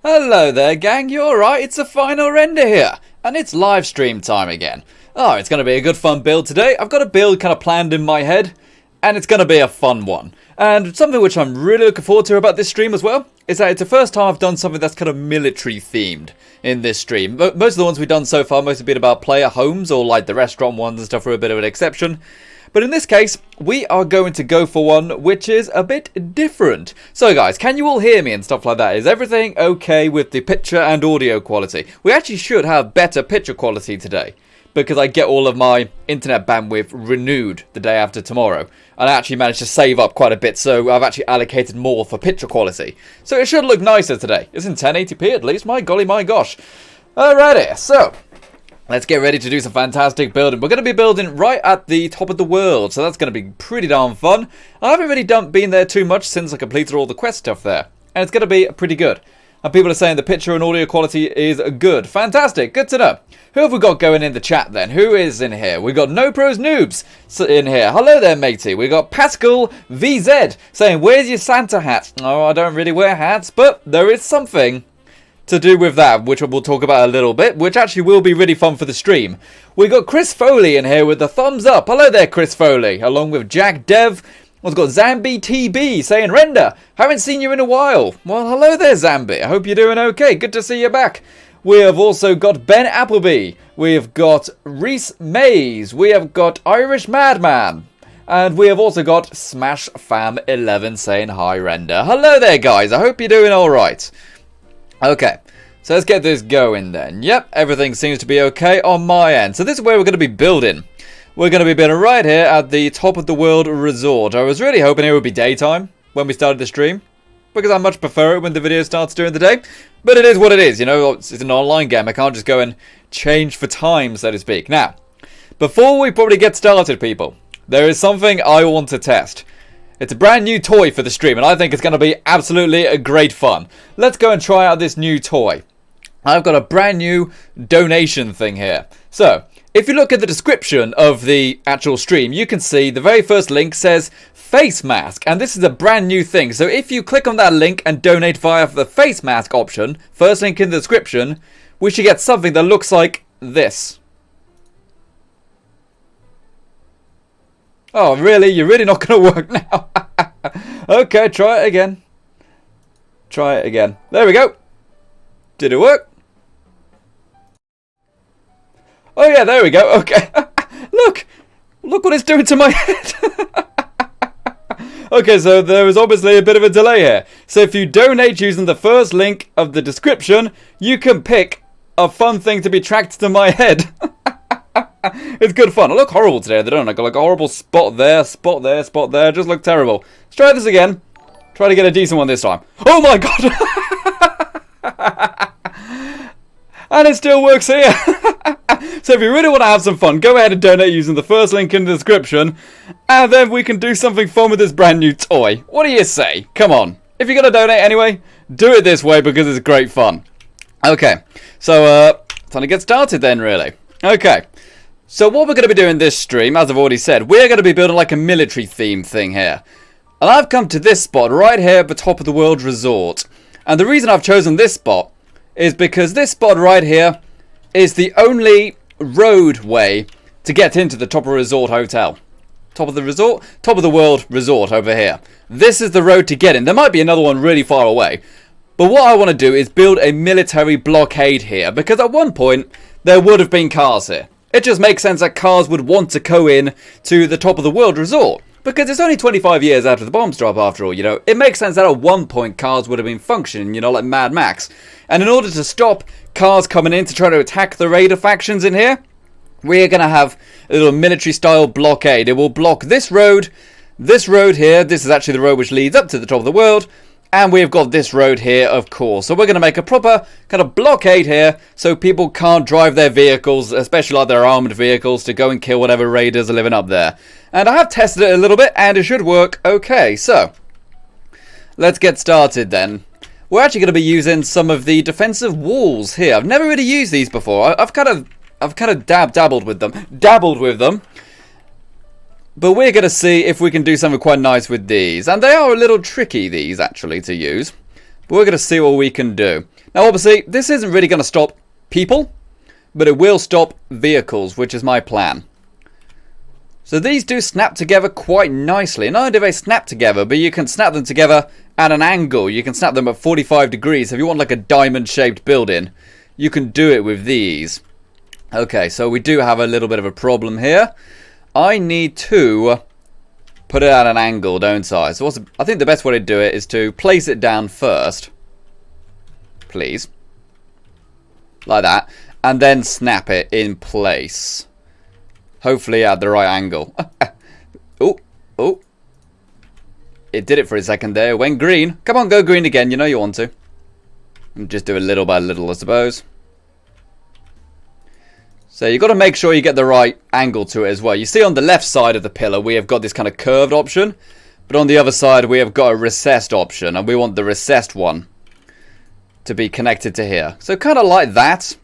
Hello there, gang. You alright? It's the final render here, and it's live stream time again. Oh, it's going to be a good fun build today. I've got a build kind of planned in my head, and it's going to be a fun one. And something which I'm really looking forward to about this stream as well is that it's the first time I've done something that's kind of military themed in this stream. Most of the ones we've done so far most have been about player homes or like the restaurant ones and stuff are a bit of an exception. But in this case, we are going to go for one which is a bit different. So guys, can you all hear me and stuff like that? Is everything okay with the picture and audio quality? We actually should have better picture quality today, because I get all of my internet bandwidth renewed the day after tomorrow. And I actually managed to save up quite a bit, so I've actually allocated more for picture quality. So it should look nicer today. It's in 1080p at least, my golly my gosh. Alrighty, so let's get ready to do some fantastic building. We're going to be building right at the top of the world, so that's going to be pretty darn fun. I haven't really been there too much since I completed all the quest stuff there, and it's going to be pretty good. And people are saying the picture and audio quality is good. Fantastic, good to know. Who have we got going in the chat then? Who is in here? We've got NoProsNoobs in here. Hello there, matey. We've got Pascal VZ saying, where's your Santa hat? Oh, I don't really wear hats, but there is something to do with that, which we'll talk about a little bit, which actually will be really fun for the stream. We got Chris Foley in here with the thumbs up. Hello there, Chris Foley, along with Jack Dev. We've got Zambi TB saying, Render, haven't seen you in a while. Well, hello there, Zambi. I hope you're doing okay. Good to see you back. We have also got Ben Appleby. We have got Reese Mays. We have got Irish Madman. And we have also got Smash Fam 11 saying, hi, Render. Hello there, guys. I hope you're doing all right. Okay, so let's get this going then. Yep, everything seems to be okay on my end. So this is where we're going to be building. We're going to be building right here at the top of the world resort. I was really hoping it would be daytime when we started the stream, because I much prefer it when the video starts during the day. But it is what it is, you know, it's an online game. I can't just go and change for time, so to speak. Now, before we probably get started, people, there is something I want to test. It's a brand new toy for the stream, and I think it's going to be absolutely a great fun. Let's go and try out this new toy. I've got a brand new donation thing here. So, if you look at the description of the actual stream, you can see the very first link says face mask, and this is a brand new thing. So if you click on that link and donate via the face mask option, first link in the description, we should get something that looks like this. Oh, really? You're really not going to work now? Okay, try it again. Try it again. There we go. Did it work? Oh, yeah, there we go. Okay. Look. Look what it's doing to my head. Okay, so there is obviously a bit of a delay here. So if you donate using the first link of the description, you can pick a fun thing to be tracked to my head. It's good fun. I look horrible today, don't I? Got like a horrible spot there, spot there, spot there. Just look terrible. Let's try this again. Try to get a decent one this time. Oh my god! And it still works here. So if you really want to have some fun, go ahead and donate using the first link in the description, and then we can do something fun with this brand new toy. What do you say? Come on. If you're going to donate anyway, do it this way because it's great fun. Okay, so time to get started then, really. Okay. So what we're going to be doing this stream, as I've already said, we're going to be building like a military theme thing here. And I've come to this spot right here at the top of the world resort. And the reason I've chosen this spot is because this spot right here is the only roadway to get into the top of the resort hotel. Top of the resort? Top of the world resort over here. This is the road to get in. There might be another one really far away. But what I want to do is build a military blockade here, because at one point there would have been cars here. It just makes sense that cars would want to go in to the top of the world resort, because it's only 25 years after the bombs drop after all, you know. It makes sense that at one point cars would have been functioning, you know, like Mad Max. And in order to stop cars coming in to try to attack the raider factions in here, we're going to have a little military style blockade. It will block this road here. This is actually the road which leads up to the top of the world. And we've got this road here, of course. So we're going to make a proper kind of blockade here so people can't drive their vehicles, especially like their armed vehicles, to go and kill whatever raiders are living up there. And I have tested it a little bit, and it should work okay. So, let's get started then. We're actually going to be using some of the defensive walls here. I've never really used these before. I've kind of dabbled with them. But we're going to see if we can do something quite nice with these. And they are a little tricky, these, actually, to use. But we're going to see what we can do. Now, obviously, this isn't really going to stop people, but it will stop vehicles, which is my plan. So these do snap together quite nicely. Not only do they snap together, but you can snap them together at an angle. You can snap them at 45 degrees. If you want like a diamond-shaped building, you can do it with these. Okay, so we do have a little bit of a problem here. I need to put it at an angle, don't I? So I think the best way to do it is to place it down first. Please. Like that. And then snap it in place. Hopefully at the right angle. Oh, oh. It did it for a second there. It went green. Come on, go green again. You know you want to. And just do it little by little, I suppose. So you've got to make sure you get the right angle to it as well. You see on the left side of the pillar, we have got this kind of curved option. But on the other side, we have got a recessed option. And we want the recessed one to be connected to here. So kind of like that.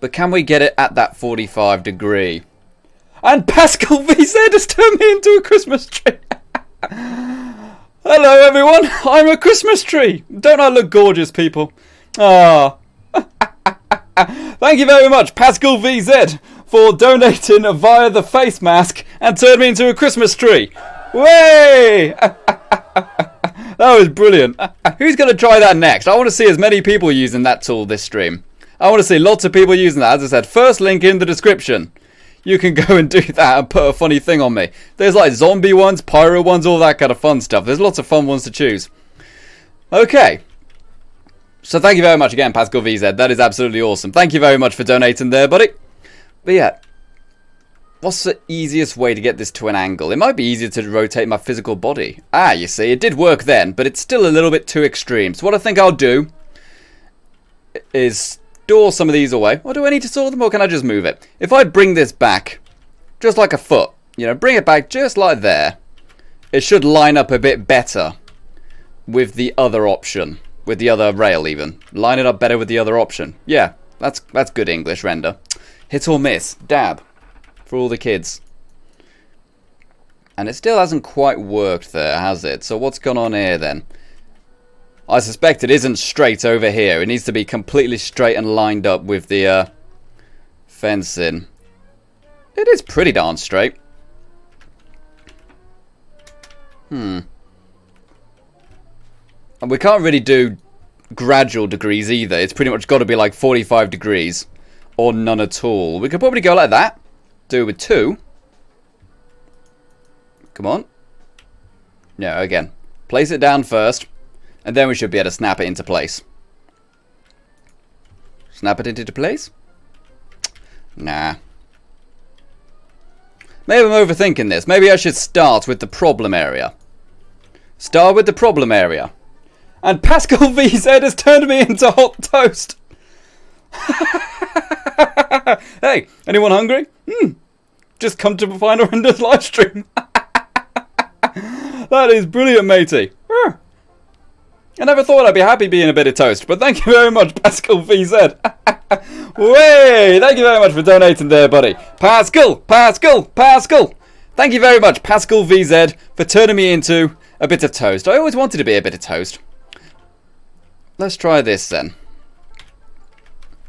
But can we get it at that 45 degree? And Pascal VZ has turned me into a Christmas tree. Hello everyone, I'm a Christmas tree. Don't I look gorgeous, people? Ah. Thank you very much, Pascal VZ, for donating via the face mask and turned me into a Christmas tree. Way! That was brilliant. Who's going to try that next? I want to see as many people using that tool this stream. I want to see lots of people using that. As I said, first link in the description. You can go and do that and put a funny thing on me. There's like zombie ones, pyro ones, all that kind of fun stuff. There's lots of fun ones to choose. Okay. So thank you very much again, Pascal VZ. That is absolutely awesome. Thank you very much for donating there, buddy. But yeah. What's the easiest way to get this to an angle? It might be easier to rotate my physical body. Ah, you see, it did work then, but it's still a little bit too extreme. So what I think I'll do is store some of these away. Or do I need to store them, or can I just move it? If I bring this back, just like a foot, you know, bring it back just like there, it should line up a bit better with the other option, with the other rail even. Line it up better with the other option. Yeah, that's good English render. Hit or miss, dab, for all the kids. And it still hasn't quite worked there, has it? So what's gone on here then? I suspect it isn't straight over here. It needs to be completely straight and lined up with the fencing. It is pretty darn straight. And we can't really do gradual degrees either. It's pretty much got to be like 45 degrees or none at all. We could probably go like that. Do it with 2. Come on. Yeah, again. Place it down first. And then we should be able to snap it into place. Snap it into place? Nah. Maybe I'm overthinking this. Maybe I should start with the problem area. Start with the problem area. And Pascal VZ has turned me into hot toast. Hey, anyone hungry? Just come to Final Render's live stream. That is brilliant, matey. I never thought I'd be happy being a bit of toast, but thank you very much, Pascal VZ. Way! Thank you very much for donating there, buddy. Pascal! Thank you very much, Pascal VZ, for turning me into a bit of toast. I always wanted to be a bit of toast. Let's try this then.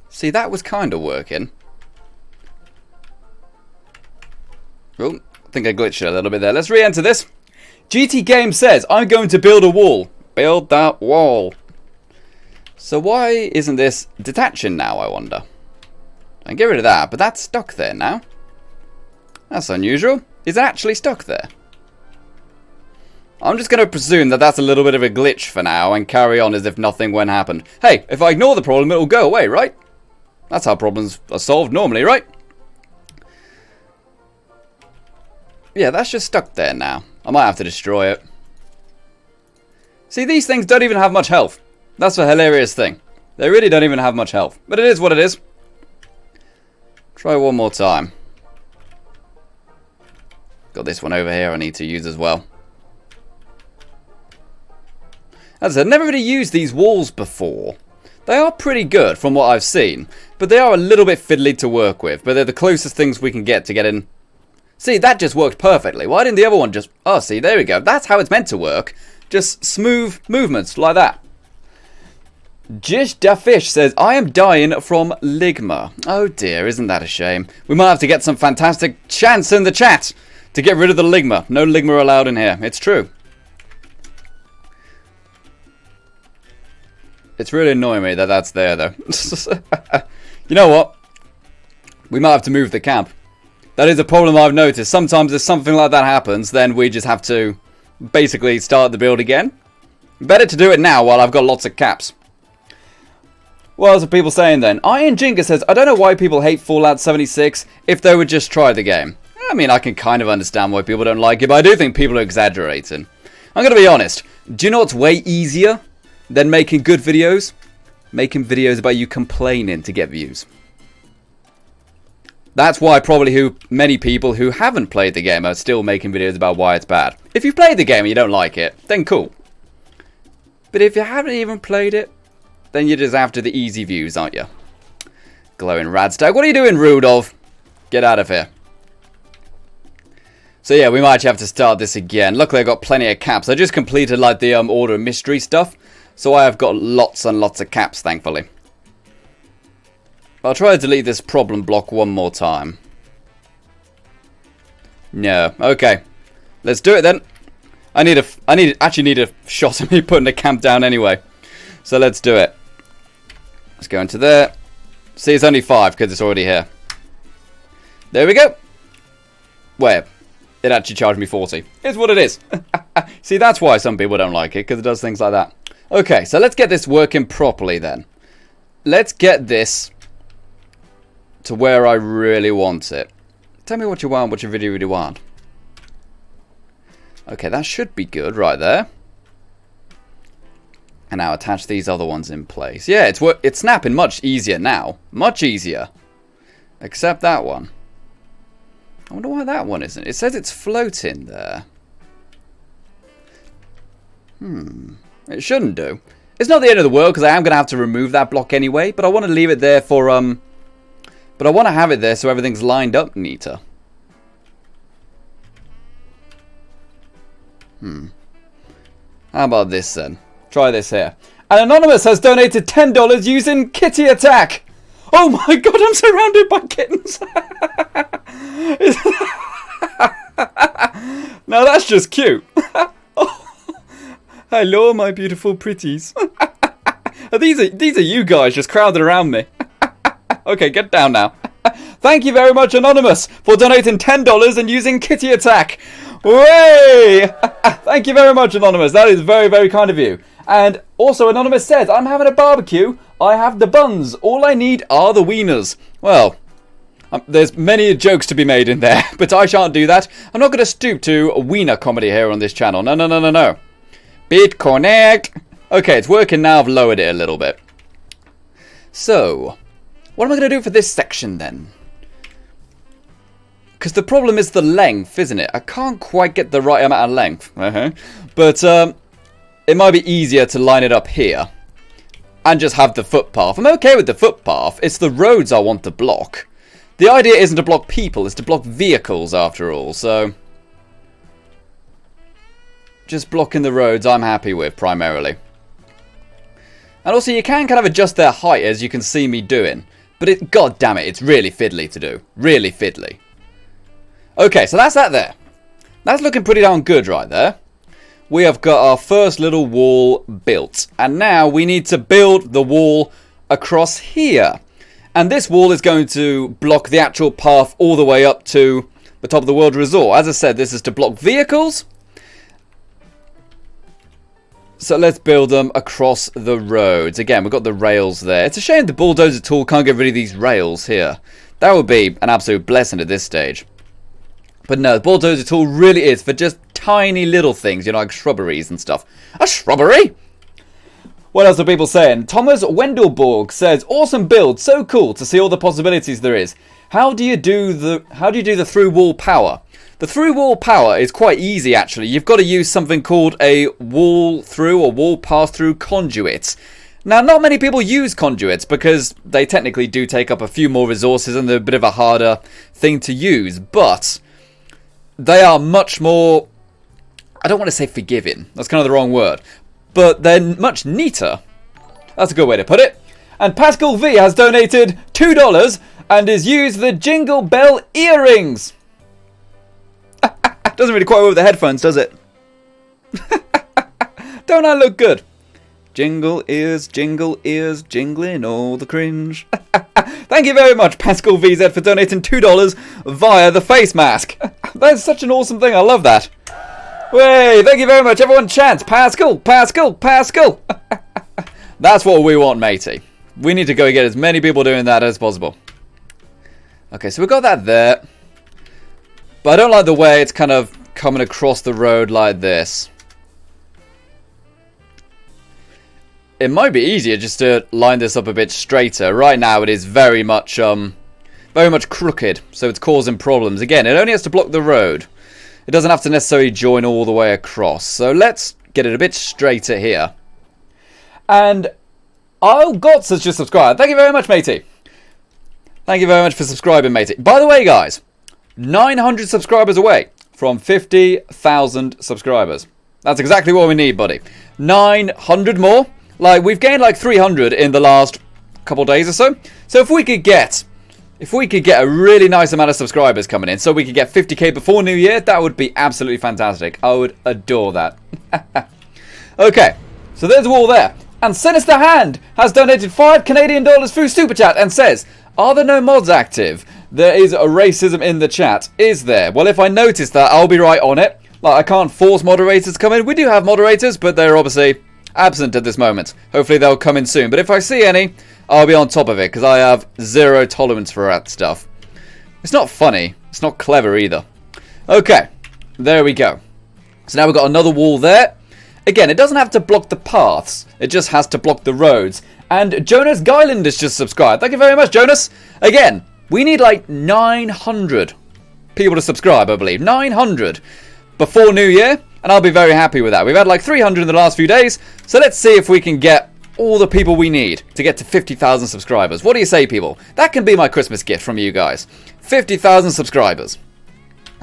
See, that was kind of working. Oh, I think I glitched it a little bit there. Let's re-enter this. GT Game says, I'm going to build a wall. Build that wall. So why isn't this detaching now, I wonder? I can get rid of that, but that's stuck there now. That's unusual. Is it actually stuck there? I'm just going to presume that that's a little bit of a glitch for now and carry on as if nothing went happened. Hey, if I ignore the problem, it'll go away, right? That's how problems are solved normally, right? Yeah, that's just stuck there now. I might have to destroy it. See, these things don't even have much health. That's a hilarious thing. They really don't even have much health. But it is what it is. Try one more time. Got this one over here I need to use as well. As I said, I've never really used these walls before. They are pretty good from what I've seen. But they are a little bit fiddly to work with. But they're the closest things we can get in. See, that just worked perfectly. Why didn't the other one just... Oh, see, there we go. That's how it's meant to work. Just smooth movements like that. Jish Da Fish says, I am dying from Ligma. Oh dear, isn't that a shame? We might have to get some fantastic chants in the chat to get rid of the Ligma. No Ligma allowed in here. It's true. It's really annoying me that that's there, though. You know what? We might have to move the camp. That is a problem I've noticed. Sometimes if something like that happens, then we just have to basically start the build again. Better to do it now while I've got lots of caps. What else are people saying then? Iron Jinga says, I don't know why people hate Fallout 76 if they would just try the game. I mean, I can kind of understand why people don't like it, but I do think people are exaggerating. I'm going to be honest. Do you know what's way easier than making good videos? Making videos about you complaining to get views. That's why probably many people who haven't played the game are still making videos about why it's bad. If you've played the game and you don't like it, then cool. But if you haven't even played it, then you're just after the easy views, aren't you? Glowing Radstag. What are you doing, Rudolph? Get out of here. So yeah, we might have to start this again. Luckily, I got plenty of caps. I just completed like the Order of Mystery stuff. So I have got lots and lots of caps, thankfully. I'll try to delete this problem block one more time. No. Okay. Let's do it then. I actually need a shot of me putting a camp down anyway. So let's do it. Let's go into there. See, it's only 5 because it's already here. There we go. Where? It actually charged me 40. It's what it is. See, that's why some people don't like it, because it does things like that. Okay, so let's get this working properly then. Let's get this to where I really want it. Tell me what you want, what you really, really want. Okay, that should be good right there. And now attach these other ones in place. Yeah, it's snapping much easier now. Much easier. Except that one. I wonder why that one isn't. It says it's floating there. It shouldn't do. It's not the end of the world because I am going to have to remove that block anyway. But I want to leave it there for... But I want to have it there so everything's lined up neater. How about this then? Try this here. An Anonymous has donated $10 using Kitty Attack. Oh my god, I'm surrounded by kittens. Now that's just cute. Oh. Hello, my beautiful pretties. These are you guys just crowded around me. Okay, get down now. Thank you very much, Anonymous, for donating $10 and using Kitty Attack. Way! Thank you very much, Anonymous. That is very, very kind of you. And also, Anonymous says, I'm having a barbecue. I have the buns. All I need are the wieners. Well, there's many jokes to be made in there, but I shan't do that. I'm not going to stoop to a wiener comedy here on this channel. No, no, no, no, no. Bit connect. Okay, it's working now. I've lowered it a little bit. So, what am I going to do for this section then? Because the problem is the length, isn't it? I can't quite get the right amount of length. But it might be easier to line it up here. And just have the footpath. I'm okay with the footpath. It's the roads I want to block. The idea isn't to block people. It's to block vehicles after all. So, just blocking the roads I'm happy with primarily. And also you can kind of adjust their height as you can see me doing. But god damn it, it's really fiddly to do. Really fiddly. Okay, so that's that there. That's looking pretty darn good right there. We have got our first little wall built. And now we need to build the wall across here. And this wall is going to block the actual path all the way up to the top of the World Resort. As I said, this is to block vehicles. So let's build them across the roads. Again, we've got the rails there. It's a shame the bulldozer tool can't get rid of these rails here. That would be an absolute blessing at this stage. But no, the bulldozer tool really is for just tiny little things, you know, like shrubberies and stuff. A shrubbery? What else are people saying? Thomas Wendelborg says, awesome build, so cool to see all the possibilities there is. How do you do the through wall power? The through wall power is quite easy actually. You've got to use something called a wall through or wall pass through conduit. Now, not many people use conduits because they technically do take up a few more resources and they're a bit of a harder thing to use, but they are much more, I don't want to say forgiving, that's kind of the wrong word, but they're much neater That's a good way to put it. And Pascal V has donated $2 and is used the Jingle Bell earrings. Doesn't really quite work with the headphones, does it? Don't I look good? Jingle ears, jingling all the cringe. Thank you very much, Pascal VZ, for donating $2 via the face mask. That's such an awesome thing. I love that. Way, thank you very much. Everyone chant, Pascal, Pascal, Pascal. That's what we want, matey. We need to go get as many people doing that as possible. Okay, so we've got that there. But I don't like the way it's kind of coming across the road like this. It might be easier just to line this up a bit straighter. Right now it is very much crooked, so it's causing problems. Again, it only has to block the road. It doesn't have to necessarily join all the way across. So let's get it a bit straighter here. And Gots has just subscribed. Thank you very much, matey. Thank you very much for subscribing, matey. By the way, guys, 900 subscribers away from 50,000 subscribers. That's exactly what we need, buddy. 900 more. Like, we've gained like 300 in the last couple days or so. So if we could get a really nice amount of subscribers coming in, so we could get 50k before New Year, that would be absolutely fantastic. I would adore that. Okay, so there's a wall there. And Sinister Hand has donated $5 Canadian through Super Chat and says, are there no mods active? There is a racism in the chat. Is there? Well, if I notice that, I'll be right on it. Like, I can't force moderators to come in. We do have moderators, but they're obviously absent at this moment. Hopefully they'll come in soon. But if I see any, I'll be on top of it, because I have zero tolerance for that stuff. It's not funny. It's not clever either. Okay, there we go. So now we've got another wall there. Again, it doesn't have to block the paths. It just has to block the roads. And Jonas Guyland has just subscribed. Thank you very much, Jonas. Again, we need like 900 people to subscribe, I believe. 900 before New Year. And I'll be very happy with that. We've had like 300 in the last few days. So let's see if we can get all the people we need to get to 50,000 subscribers. What do you say, people? That can be my Christmas gift from you guys. 50,000 subscribers.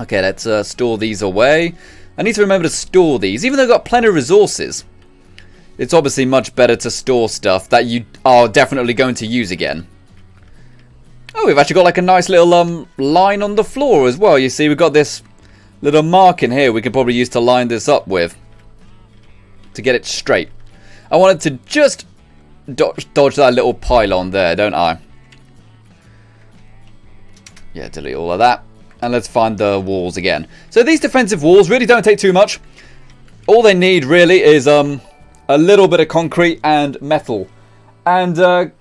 Okay, let's store these away. I need to remember to store these. Even though I've got plenty of resources, it's obviously much better to store stuff that you are definitely going to use again. Oh, we've actually got like a nice little line on the floor as well. You see, we've got this little mark in here we can probably use to line this up with, to get it straight. I wanted to just dodge that little pylon there, don't I? Yeah, delete all of that. And let's find the walls again. So these defensive walls really don't take too much. All they need really is a little bit of concrete and metal. And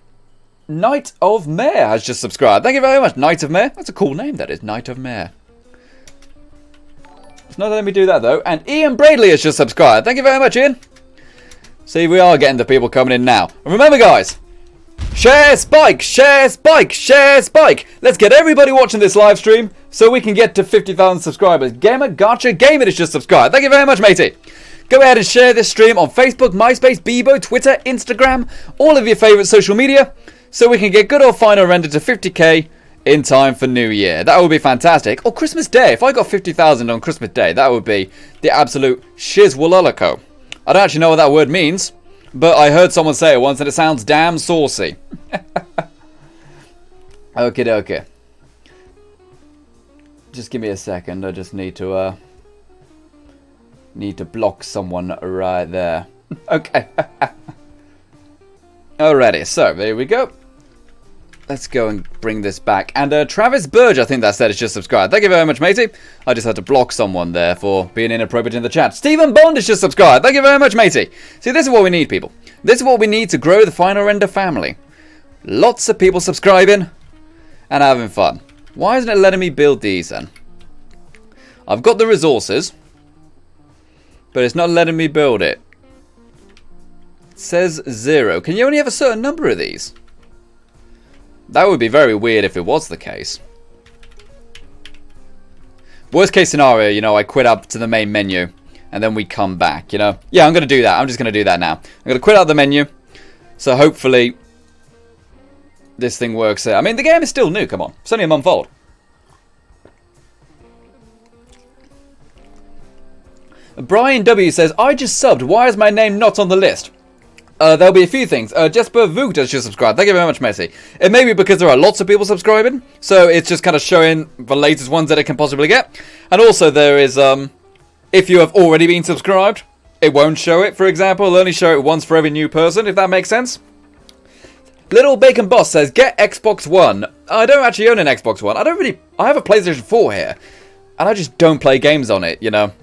Knight of Mare has just subscribed. Thank you very much, Knight of Mare. That's a cool name, that is, Knight of Mare. It's not letting me do that though. And Ian Bradley has just subscribed. Thank you very much, Ian. See, we are getting the people coming in now. And remember, guys, share Spike, share Spike, share Spike. Let's get everybody watching this live stream so we can get to 50,000 subscribers. Gamer Gotcha Gamer has just subscribed. Thank you very much, matey. Go ahead and share this stream on Facebook, MySpace, Bebo, Twitter, Instagram, all of your favourite social media, so we can get good old final render to 50k in time for New Year. That would be fantastic. Or Christmas Day. If I got 50,000 on Christmas Day, that would be the absolute shizwalolico. I don't actually know what that word means, but I heard someone say it once and it sounds damn saucy. Okie dokie. Just give me a second. I just need to block someone right there. Okay. Alrighty, so there we go. Let's go and bring this back. And Travis Burge, I think that said, is just subscribed. Thank you very much, matey. I just had to block someone there for being inappropriate in the chat. Stephen Bond is just subscribed. Thank you very much, matey. See, this is what we need, people. This is what we need to grow the Final Render family. Lots of people subscribing and having fun. Why isn't it letting me build these then? I've got the resources, but it's not letting me build it. It says 0. Can you only have a certain number of these? That would be very weird if it was the case. Worst case scenario, you know, I quit up to the main menu and then we come back, you know. Yeah, I'm going to do that. I'm just going to do that now. I'm going to quit out the menu. So hopefully this thing works out. I mean, the game is still new, come on. It's only a month old. Brian W says, I just subbed. Why is my name not on the list? there'll be a few things. Jesper Voogd has just subscribed. Thank you very much, Messi. It may be because there are lots of people subscribing, so it's just kind of showing the latest ones that it can possibly get. And also there is, if you have already been subscribed, it won't show it, for example. It'll only show it once for every new person, if that makes sense. Little Bacon Boss says, get Xbox One. I don't actually own an Xbox One. I have a PlayStation 4 here, and I just don't play games on it, you know.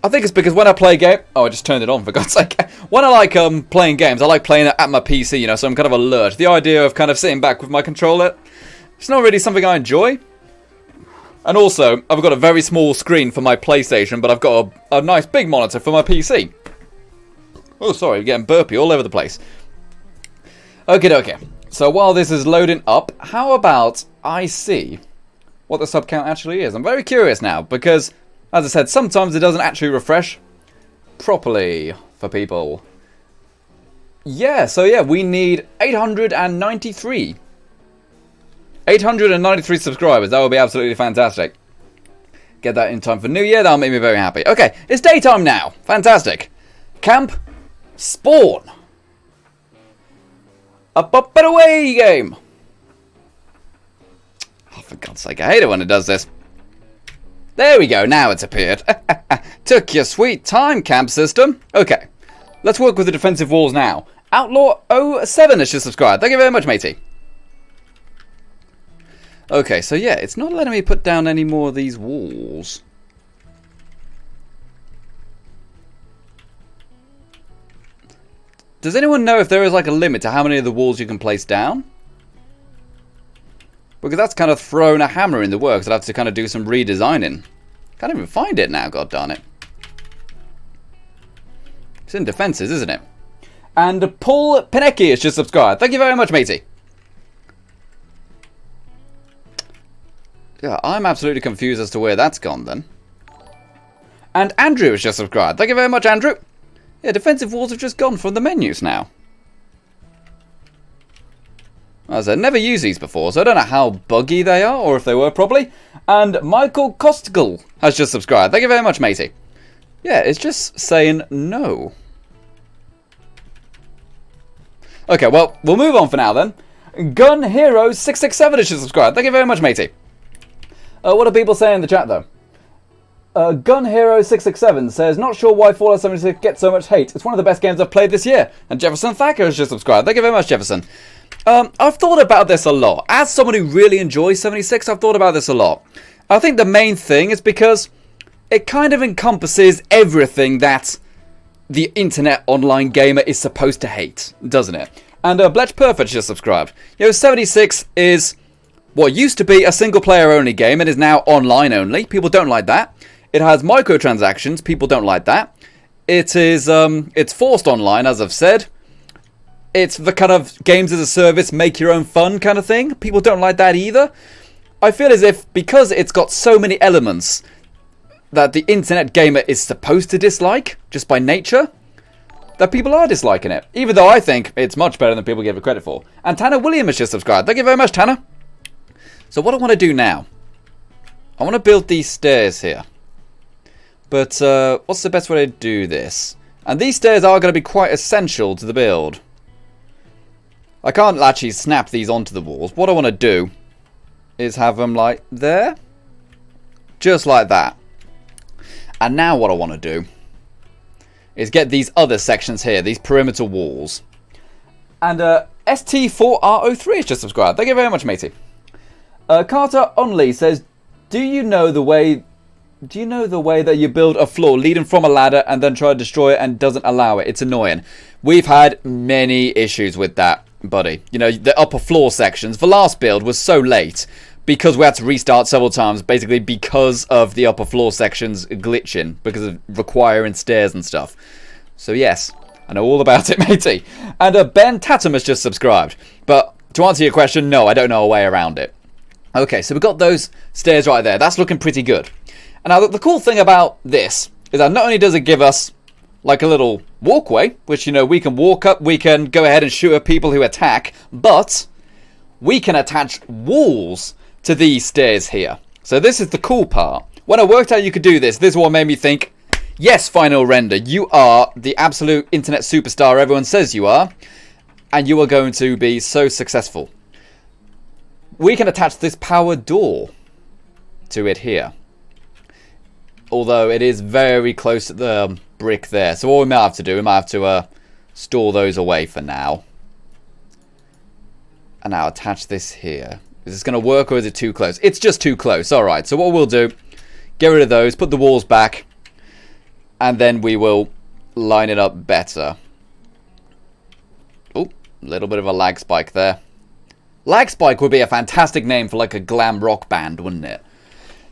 I think it's because when I play game... Oh, I just turned it on, for God's sake. When I like playing games, I like playing it at my PC, you know, so I'm kind of alert. The idea of kind of sitting back with my controller, it's not really something I enjoy. And also, I've got a very small screen for my PlayStation, but I've got a nice big monitor for my PC. Oh, sorry, I'm getting burpy all over the place. Okay. So while this is loading up, how about I see what the sub count actually is? I'm very curious now, because... As I said, sometimes it doesn't actually refresh properly for people. Yeah, so yeah, we need 893. 893 subscribers. That would be absolutely fantastic. Get that in time for New Year. That'll make me very happy. Okay, it's daytime now. Fantastic. Camp Spawn. Up and away game. Oh, for God's sake, I hate it when it does this. There we go, now it's appeared. Took your sweet time, camp system. Okay, let's work with the defensive walls now. Outlaw07 has just subscribed. Thank you very much, matey. Okay, so yeah, it's not letting me put down any more of these walls. Does anyone know if there is like a limit to how many of the walls you can place down? Because that's kind of thrown a hammer in the works. I'd have to kind of do some redesigning. Can't even find it now, god darn it. It's in defences, isn't it? And Paul Pinecki has just subscribed. Thank you very much, matey. Yeah, I'm absolutely confused as to where that's gone then. And Andrew has just subscribed. Thank you very much, Andrew. Yeah, defensive walls have just gone from the menus now. As I never used these before, so I don't know how buggy they are, or if they work properly. And Michael Kostigal has just subscribed. Thank you very much, matey. Yeah, it's just saying no. Okay, well, we'll move on for now then. Gun Hero 667 has just subscribed. Thank you very much, matey. What are people saying in the chat, though? Gun Hero 667 says, not sure why Fallout 76 gets so much hate. It's one of the best games I've played this year. And Jefferson Thacker has just subscribed. Thank you very much, Jefferson. I've thought about this a lot. As someone who really enjoys 76, I've thought about this a lot. I think the main thing is because it kind of encompasses everything that the internet online gamer is supposed to hate, doesn't it? And Bletch Perfect just subscribed. You know, 76 is what used to be a single player only game and is now online only. People don't like that. It has microtransactions. People don't like that. It is, it's forced online, as I've said. It's the kind of games as a service, make your own fun kind of thing. People don't like that either. I feel as if because it's got so many elements that the internet gamer is supposed to dislike, just by nature, that people are disliking it. Even though I think it's much better than people give it credit for. And Tanner William has just subscribed. Thank you very much, Tanner. So what I want to do now, I want to build these stairs here. But what's the best way to do this? And these stairs are going to be quite essential to the build. I can't actually snap these onto the walls. What I want to do is have them like there. Just like that. And now what I want to do is get these other sections here. These perimeter walls. And ST4R03 has just subscribed. Thank you very much, matey. Carter Onley says, do you know the way that you build a floor leading from a ladder and then try to destroy it and doesn't allow it? It's annoying. We've had many issues with that, buddy. You know, the upper floor sections. The last build was so late because we had to restart several times, basically because of the upper floor sections glitching, because of requiring stairs and stuff. So yes, I know all about it, matey. And Ben Tatum has just subscribed. But to answer your question, no, I don't know a way around it. Okay, so we've got those stairs right there. That's looking pretty good. And now the cool thing about this is that not only does it give us like a little walkway, which, you know, we can walk up, we can go ahead and shoot at people who attack, but we can attach walls to these stairs here. So this is the cool part. When I worked out you could do this, this is what made me think, Yes, Final Render, you are the absolute internet superstar everyone says you are. And you are going to be so successful. We can attach this power door to it here. Although it is very close to the brick there. So what we might have to do, we might have to store those away for now. And now attach this here. Is this going to work or is it too close? It's just too close. Alright, so what we'll do, get rid of those, put the walls back. And then we will line it up better. Oh, a little bit of a lag spike there. Lag spike would be a fantastic name for like a glam rock band, wouldn't it?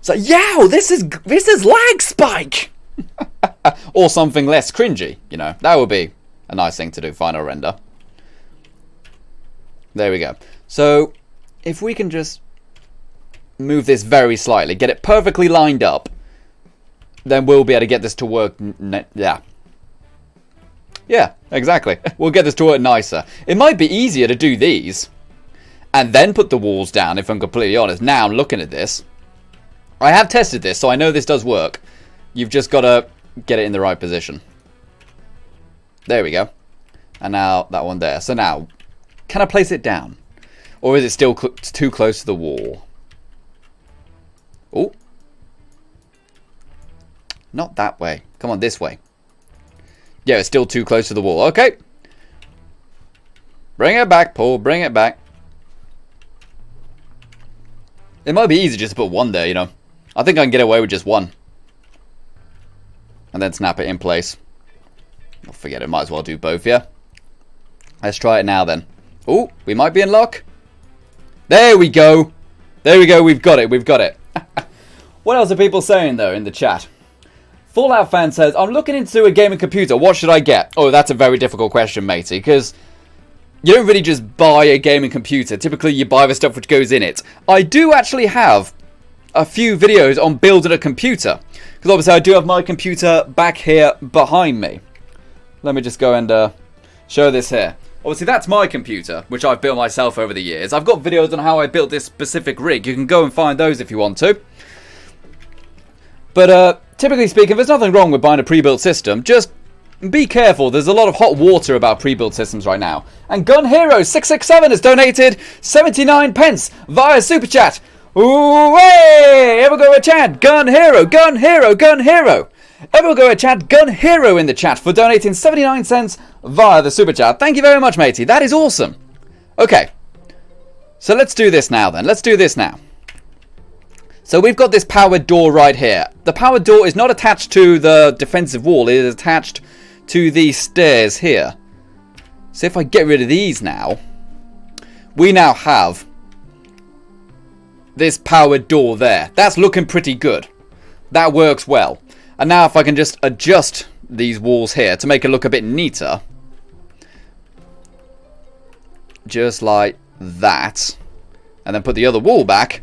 So, yeah, this is lag spike! Or something less cringy, you know. That would be a nice thing to do, Final Render. There we go. So, if we can just move this very slightly, get it perfectly lined up, then we'll be able to get this to work. Yeah. Yeah, exactly. We'll get this to work nicer. It might be easier to do these and then put the walls down, if I'm completely honest. Now I'm looking at this. I have tested this, so I know this does work. You've just got to get it in the right position. There we go. And now that one there. So now, can I place it down? Or is it still too close to the wall? Oh. Not that way. Come on, this way. Yeah, it's still too close to the wall. Okay. Bring it back, Paul. Bring it back. It might be easy just to put one there, you know. I think I can get away with just one. And then snap it in place. I'll forget it. Might as well do both, yeah? Let's try it now, then. Oh, we might be in luck. There we go. There we go. We've got it. We've got it. What else are people saying, though, in the chat? Fallout fan says, I'm looking into a gaming computer. What should I get? Oh, that's a very difficult question, matey, because you don't really just buy a gaming computer. Typically, you buy the stuff which goes in it. I do actually have a few videos on building a computer, because obviously I do have my computer back here behind me. Let me just go and show this here. Obviously, that's my computer, which I've built myself over the years. I've got videos on how I built this specific rig. You can go and find those if you want to. But typically speaking, there's nothing wrong with buying a pre-built system. Just be careful. There's a lot of hot water about pre-built systems right now. And Gun Hero 667 has donated 79 pence via Super Chat. Ooh, hey! Everyone go to chat. Gun Hero, Gun Hero, Gun Hero. Everyone go to chat. Gun Hero in the chat for donating 79 cents via the Super Chat. Thank you very much, matey. That is awesome. Okay. So let's do this now then. Let's do this now. So we've got this powered door right here. The powered door is not attached to the defensive wall. It is attached to these stairs here. So if I get rid of these now, we now have this powered door there. That's looking pretty good. That works well. And now if I can just adjust these walls here to make it look a bit neater. Just like that. And then put the other wall back.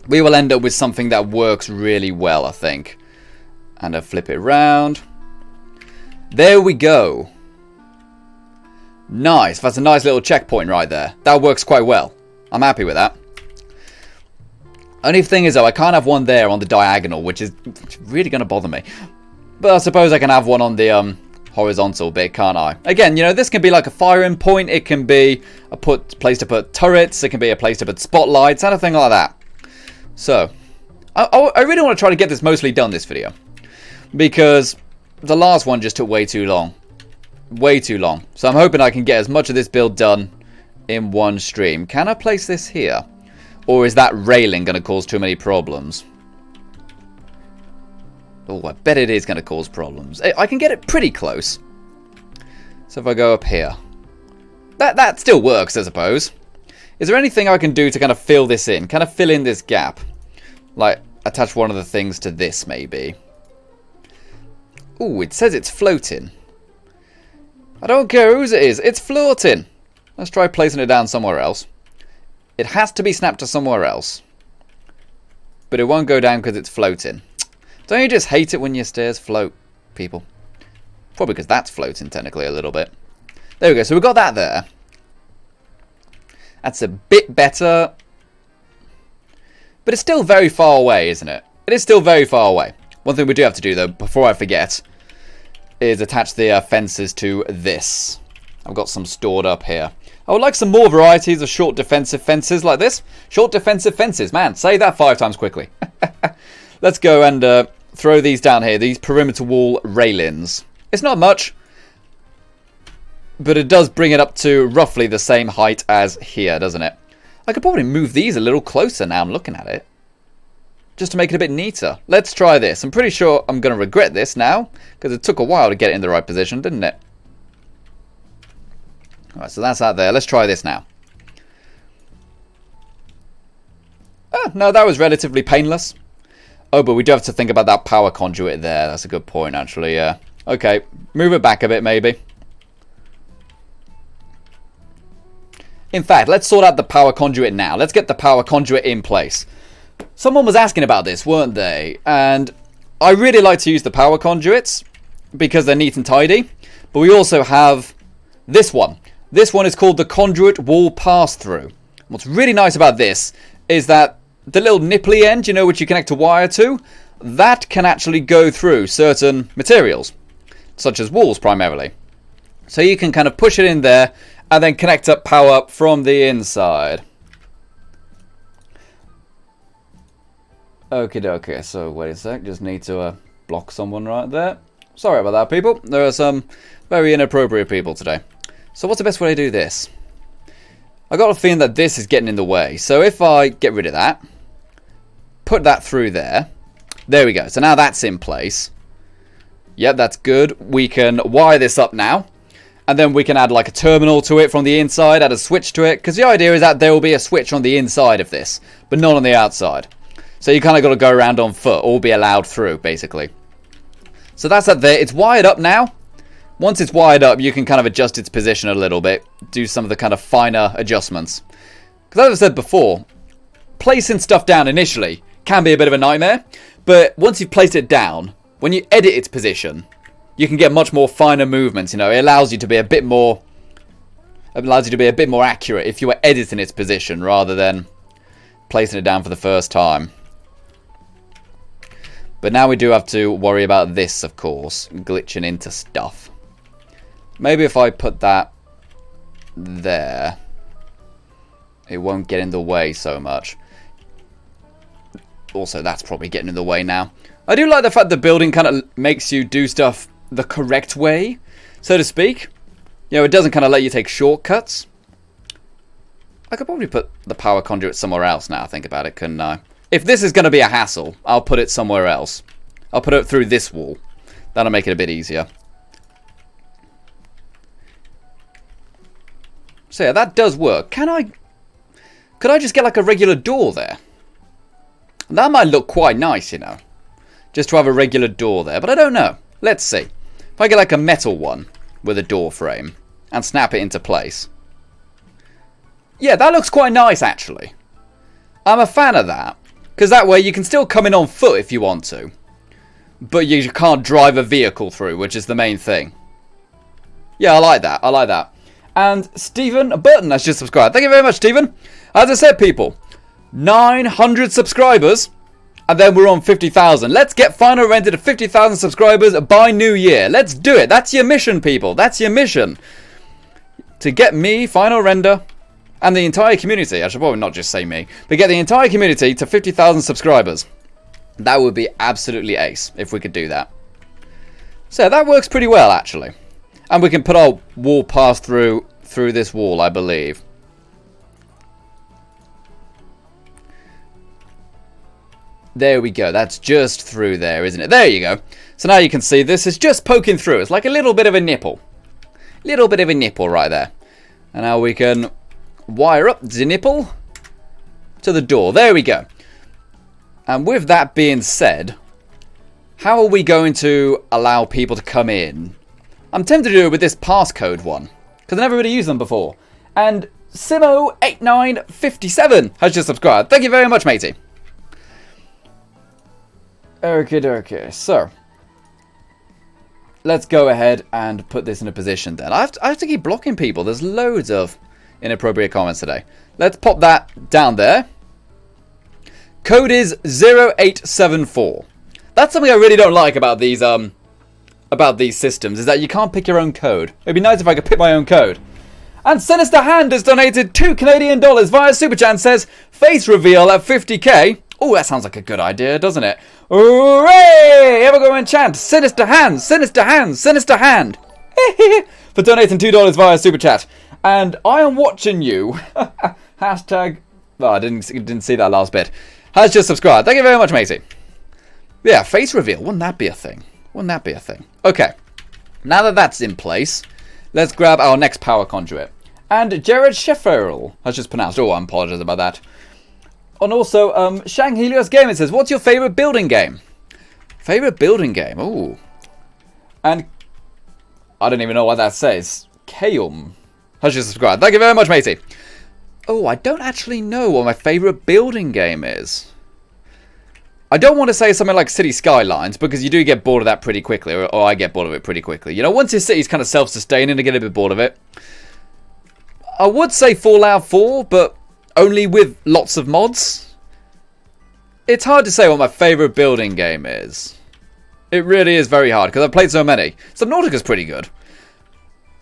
We will end up with something that works really well, I think. And I'll flip it around. There we go. Nice. That's a nice little checkpoint right there. That works quite well. I'm happy with that. Only thing is, though, I can't have one there on the diagonal, which is really going to bother me. But I suppose I can have one on the horizontal bit, can't I? Again, you know, this can be like a firing point. It can be a place to put turrets. It can be a place to put spotlights, anything like that. So, I really want to try to get this mostly done this video. Because the last one just took way too long. Way too long. So I'm hoping I can get as much of this build done in one stream. Can I place this here? Or is that railing going to cause too many problems? Oh, I bet it is going to cause problems. I can get it pretty close. So if I go up here. That still works, I suppose. Is there anything I can do to kind of fill this in? Kind of fill in this gap? Like, attach one of the things to this, maybe. Ooh, it says it's floating. I don't care whose it is. It's floating. Let's try placing it down somewhere else. It has to be snapped to somewhere else. But it won't go down because it's floating. Don't you just hate it when your stairs float, people? Probably because that's floating, technically, a little bit. There we go. So we've got that there. That's a bit better. But it's still very far away, isn't it? It is still very far away. One thing we do have to do, though, before I forget, is attach the fences to this. I've got some stored up here. I would like some more varieties of short defensive fences like this. Short defensive fences. Man, say that 5 times quickly. Let's go and throw these down here. These perimeter wall railings. It's not much, but it does bring it up to roughly the same height as here, doesn't it? I could probably move these a little closer now I'm looking at it, just to make it a bit neater. Let's try this. I'm pretty sure I'm going to regret this now, because it took a while to get it in the right position, didn't it? Alright, so that's out there. Let's try this now. No, that was relatively painless. Oh, but we do have to think about that power conduit there. That's a good point, actually, yeah. Okay, move it back a bit, maybe. In fact, let's sort out the power conduit now. Let's get the power conduit in place. Someone was asking about this, weren't they? And I really like to use the power conduits because they're neat and tidy. But we also have this one. This one is called the conduit wall pass-through. What's really nice about this is that the little nipply end, you know, which you connect a wire to, that can actually go through certain materials, such as walls primarily. So you can kind of push it in there and then connect up power from the inside. Okie dokie, so wait a sec, just need to block someone right there. Sorry about that, people. There are some very inappropriate people today. So what's the best way to do this? I got a feeling that this is getting in the way. So if I get rid of that, put that through there. There we go. So now that's in place. Yep, that's good. We can wire this up now. And then we can add like a terminal to it from the inside, add a switch to it. Because the idea is that there will be a switch on the inside of this, but not on the outside. So you kind of got to go around on foot or be allowed through, basically. So that's that there. It's wired up now. Once it's wired up, you can kind of adjust its position a little bit. Do some of the kind of finer adjustments. Because as I said before, placing stuff down initially can be a bit of a nightmare. But once you've placed it down, when you edit its position, you can get much more finer movements. You know, it allows you to be a bit more accurate if you were editing its position rather than placing it down for the first time. But now we do have to worry about this, of course, glitching into stuff. Maybe if I put that there, it won't get in the way so much. Also, that's probably getting in the way now. I do like the fact the building kind of makes you do stuff the correct way, so to speak. You know, it doesn't kind of let you take shortcuts. I could probably put the power conduit somewhere else now, think about it, couldn't I? If this is going to be a hassle, I'll put it somewhere else. I'll put it through this wall. That'll make it a bit easier. So yeah, that does work. Could I just get like a regular door there? That might look quite nice, you know. Just to have a regular door there, but I don't know. Let's see. If I get like a metal one with a door frame and snap it into place. Yeah, that looks quite nice actually. I'm a fan of that. Because that way you can still come in on foot if you want to. But you can't drive a vehicle through, which is the main thing. Yeah, I like that. I like that. And Stephen Burton has just subscribed. Thank you very much, Stephen. As I said, people, 900 subscribers, and then we're on 50,000. Let's get Final Render to 50,000 subscribers by New Year. Let's do it. That's your mission, people. That's your mission. To get me, Final Render, and the entire community, I should probably not just say me, but get the entire community to 50,000 subscribers. That would be absolutely ace if we could do that. So that works pretty well, actually. And we can put our wall pass through this wall, I believe. There we go. That's just through there, isn't it? There you go. So now you can see this is just poking through. It's like a little bit of a nipple. Little bit of a nipple right there. And now we can wire up the nipple to the door. There we go. And with that being said, how are we going to allow people to come in? I'm tempted to do it with this passcode one, because I never really used them before. And Simo8957 has just subscribed. Thank you very much, matey. Okay, so let's go ahead and put this in a position then. I have to keep blocking people. There's loads of inappropriate comments today. Let's pop that down there. Code is 0874. That's something I really don't like about these systems, is that you can't pick your own code. It'd be nice if I could pick my own code. And Sinister Hand has donated $2 Canadian via Super Chat and says, face reveal at 50k. Oh, that sounds like a good idea, doesn't it? Hooray! Ever go and chant, Sinister Hand, Sinister Hand, Sinister Hand. For donating $2 via Super Chat. And I am watching you. Hashtag... Oh, I didn't see that last bit. Has just subscribed. Thank you very much, matey. Yeah, face reveal. Wouldn't that be a thing? Wouldn't that be a thing? Okay. Now that that's in place, let's grab our next power conduit. And Jared Shefferl has just pronounced. Oh, I apologize about that. And also, Shang Helios Gaming says, what's your favourite building game? Favourite building game? Ooh. And I don't even know what that says. c.a.m.p. has just subscribed. Thank you very much, matey. Oh, I don't actually know what my favourite building game is. I don't want to say something like City Skylines, because you do get bored of that pretty quickly, or I get bored of it pretty quickly. You know, once your city's kind of self-sustaining, I get a bit bored of it. I would say Fallout 4, but only with lots of mods. It's hard to say what my favourite building game is. It really is very hard, because I've played so many. Subnautica's pretty good.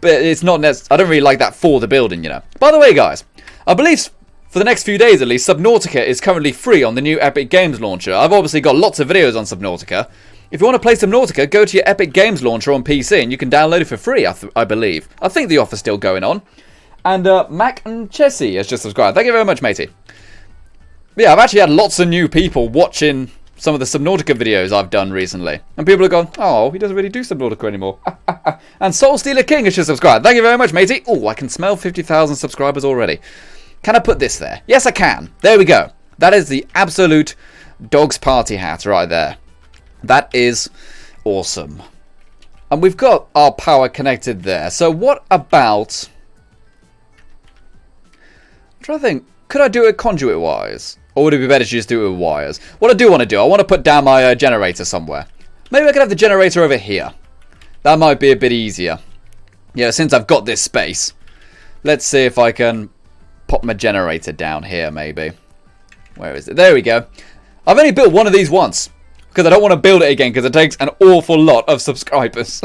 But it's not necessarily... I don't really like that for the building, you know. By the way, guys, I believe... for the next few days at least, Subnautica is currently free on the new Epic Games launcher. I've obviously got lots of videos on Subnautica. If you want to play Subnautica, go to your Epic Games launcher on PC and you can download it for free, I believe. I think the offer's still going on. And Mac and Chessie has just subscribed. Thank you very much, matey. Yeah, I've actually had lots of new people watching some of the Subnautica videos I've done recently. And people have gone, oh, he doesn't really do Subnautica anymore. And Soul Stealer King has just subscribed. Thank you very much, matey. Oh, I can smell 50,000 subscribers already. Can I put this there? Yes, I can. There we go. That is the absolute dog's party hat right there. That is awesome. And we've got our power connected there. So what about... I'm trying to think. Could I do it conduit-wise? Or would it be better to just do it with wires? What I do want to do, I want to put down my generator somewhere. Maybe I could have the generator over here. That might be a bit easier. Yeah, since I've got this space. Let's see if I can... pop my generator down here, maybe. Where is it? There we go. I've only built one of these once. Because I don't want to build it again, because it takes an awful lot of subscribers.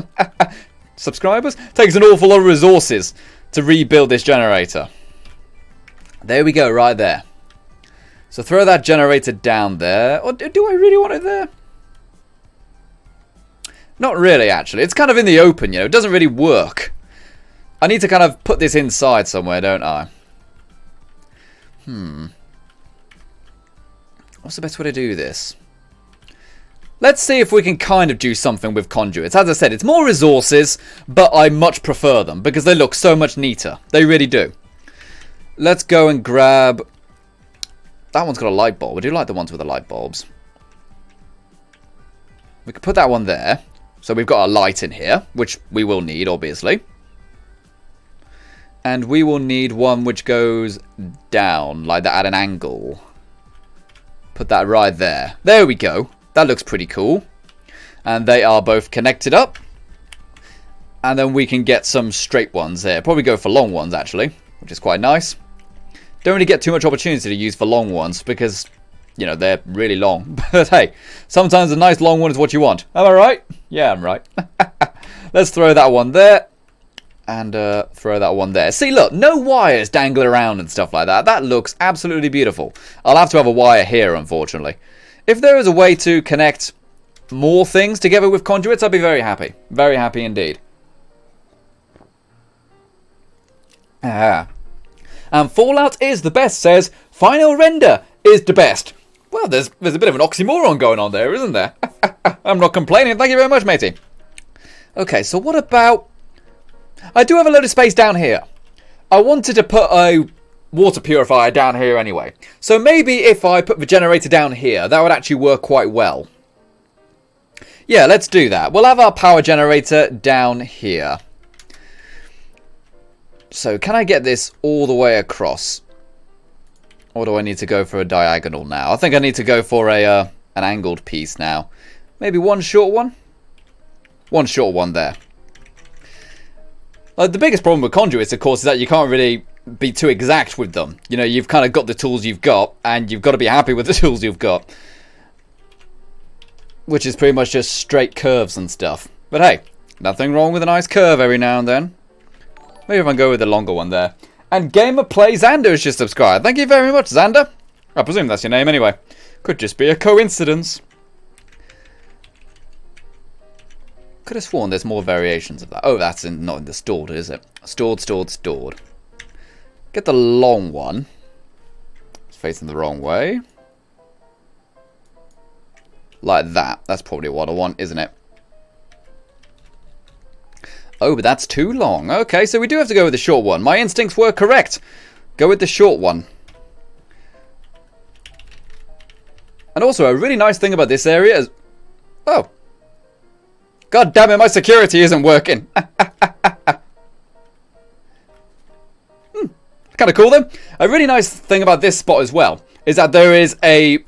Subscribers? Takes an awful lot of resources to rebuild this generator. There we go, right there. So throw that generator down there. Or do I really want it there? Not really, actually. It's kind of in the open, you know. It doesn't really work. I need to kind of put this inside somewhere, don't I? What's the best way to do this? Let's see if we can kind of do something with conduits. As I said, it's more resources, but I much prefer them because they look so much neater. They really do. Let's go and grab... That one's got a light bulb. I do like the ones with the light bulbs. We could put that one there. So we've got a light in here, which we will need, obviously. And we will need one which goes down, like that at an angle. Put that right there. There we go. That looks pretty cool. And they are both connected up. And then we can get some straight ones there. Probably go for long ones, actually, which is quite nice. Don't really get too much opportunity to use for long ones because, you know, they're really long. But hey, sometimes a nice long one is what you want. Am I right? Yeah, I'm right. Let's throw that one there. And throw that one there. See, look, no wires dangling around and stuff like that. That looks absolutely beautiful. I'll have to have a wire here, unfortunately. If there is a way to connect more things together with conduits, I'd be very happy. Very happy indeed. And Fallout is the best, says Final Render is the best. Well, there's a bit of an oxymoron going on there, isn't there? I'm not complaining. Thank you very much, matey. Okay, so what about... I do have a load of space down here. I wanted to put a water purifier down here anyway. So maybe if I put the generator down here, that would actually work quite well. Yeah, let's do that. We'll have our power generator down here. So can I get this all the way across? Or do I need to go for a diagonal now? I think I need to go for a an angled piece now. Maybe one short one? One short one there. The biggest problem with conduits, of course, is that you can't really be too exact with them. You know, you've kind of got the tools you've got, and you've got to be happy with the tools you've got. which is pretty much just straight curves and stuff. But hey, nothing wrong with a nice curve every now and then. Maybe if I go with the longer one there. And Gamer Play Xander has just subscribed. Thank you very much, Xander. I presume that's your name anyway. Could just be a coincidence. Could have sworn there's more variations of that. Oh, that's not in the stored, is it? Stored, stored, stored. Get the long one. It's facing the wrong way. Like that. That's probably what I want, isn't it? Oh, but that's too long. Okay, so we do have to go with the short one. My instincts were correct. Go with the short one. And also, a really nice thing about this area is... Oh. God damn it, my security isn't working. Kind of cool then. A really nice thing about this spot as well is that there is a...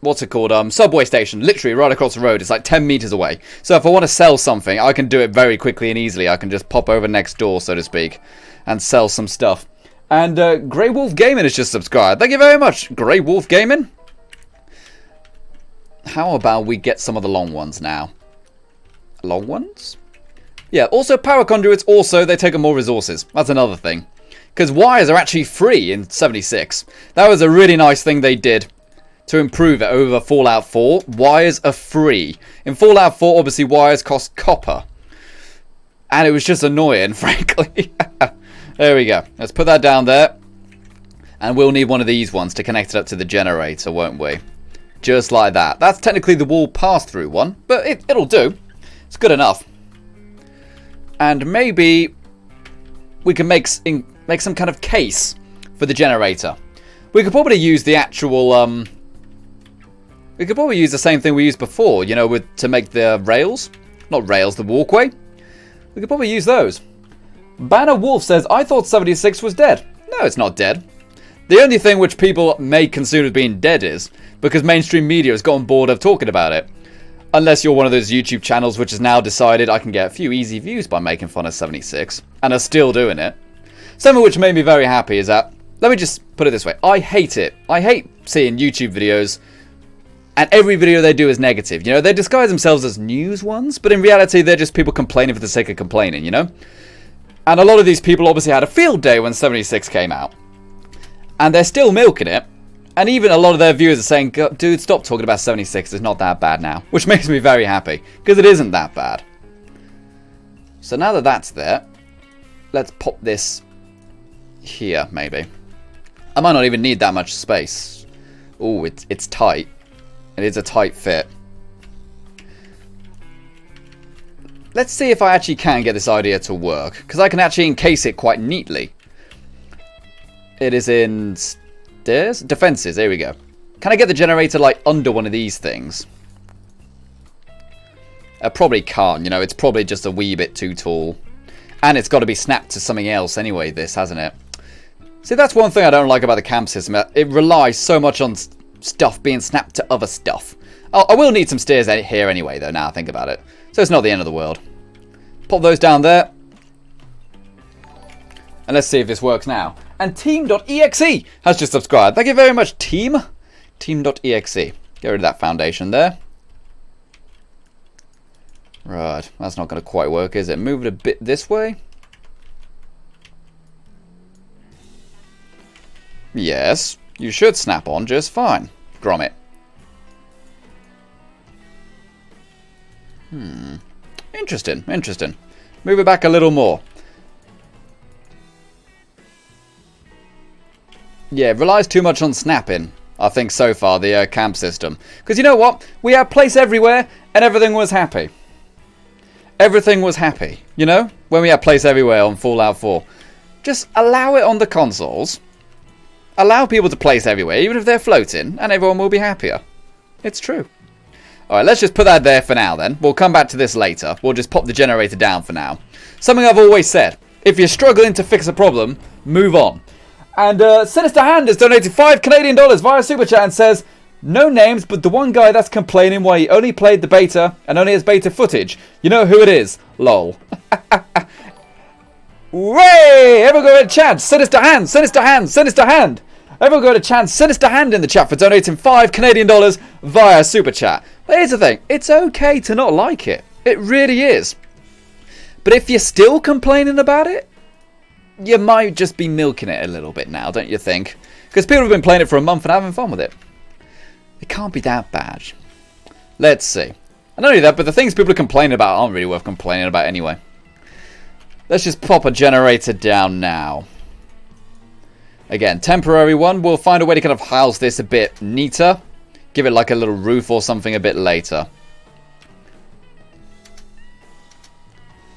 What's it called? Subway station, literally right across the road. It's like 10 meters away. So if I want to sell something, I can do it very quickly and easily. I can just pop over next door, so to speak, and sell some stuff. And Grey Wolf Gaming has just subscribed. Thank you very much, Grey Wolf Gaming. How about we get some of the long ones now? Long ones? Yeah, also power conduits, also they take up more resources. That's another thing. Because wires are actually free in 76. That was a really nice thing they did. To improve it over Fallout 4, wires are free. In Fallout 4, obviously, wires cost copper. And it was just annoying, frankly. There we go. Let's put that down there. And we'll need one of these ones to connect it up to the generator, won't we? Just like that. That's technically the wall pass-through one, but it'll do. It's good enough. And maybe we can make some kind of case for the generator. We could probably use the actual... We could probably use the same thing we used before, you know, to make the rails. Not rails, the walkway. We could probably use those. Banner Wolf says, I thought 76 was dead. No, it's not dead. The only thing which people may consider as being dead is because mainstream media has gotten bored of talking about it. Unless you're one of those YouTube channels which has now decided I can get a few easy views by making fun of 76. And are still doing it. Something which made me very happy is that, let me just put it this way. I hate it. I hate seeing YouTube videos and every video they do is negative. You know, they disguise themselves as news ones, but in reality they're just people complaining for the sake of complaining, you know? And a lot of these people obviously had a field day when 76 came out. And they're still milking it. And even a lot of their viewers are saying, dude, stop talking about 76, it's not that bad now. Which makes me very happy, because it isn't that bad. So now that that's there, let's pop this here, maybe. I might not even need that much space. Ooh, it's tight. It is a tight fit. Let's see if I actually can get this idea to work. Because I can actually encase it quite neatly. It is in stairs? Defenses, there we go. Can I get the generator like under one of these things? I probably can't, you know, it's probably just a wee bit too tall. And it's got to be snapped to something else anyway, this, hasn't it? See, that's one thing I don't like about the C.a.m.p system. It relies so much on stuff being snapped to other stuff. I will need some stairs here anyway, though, now I think about it. So it's not the end of the world. Pop those down there. And let's see if this works now. And Team.exe has just subscribed. Thank you very much, Team. Team.exe. Get rid of that foundation there. Right, that's not going to quite work, is it? Move it a bit this way. Yes, you should snap on just fine. Grommet. Interesting, interesting. Move it back a little more. Yeah, it relies too much on snapping, I think, so far, the C.a.m.p system. Because you know what? We had place everywhere, and everything was happy. Everything was happy, you know? When we had place everywhere on Fallout 4. Just allow it on the consoles. Allow people to place everywhere, even if they're floating, and everyone will be happier. It's true. Alright, let's just put that there for now then. We'll come back to this later. We'll just pop the generator down for now. Something I've always said. If you're struggling to fix a problem, move on. And Sinister Hand has donated $5 via Super Chat and says, no names, but the one guy that's complaining why he only played the beta and only has beta footage. You know who it is. LOL. Way! Everyone go to chat. Sinister Hand, Sinister Hand, Sinister Hand. Everyone go to chat. Sinister Hand in the chat for donating $5 via Super Chat. But here's the thing. It's okay to not like it. It really is. But if you're still complaining about it, you might just be milking it a little bit now, don't you think? Because people have been playing it for a month and having fun with it. It can't be that bad. Let's see. And not only that, but the things people are complaining about aren't really worth complaining about anyway. Let's just pop a generator down now. Again, temporary one. We'll find a way to kind of house this a bit neater. Give it like a little roof or something a bit later.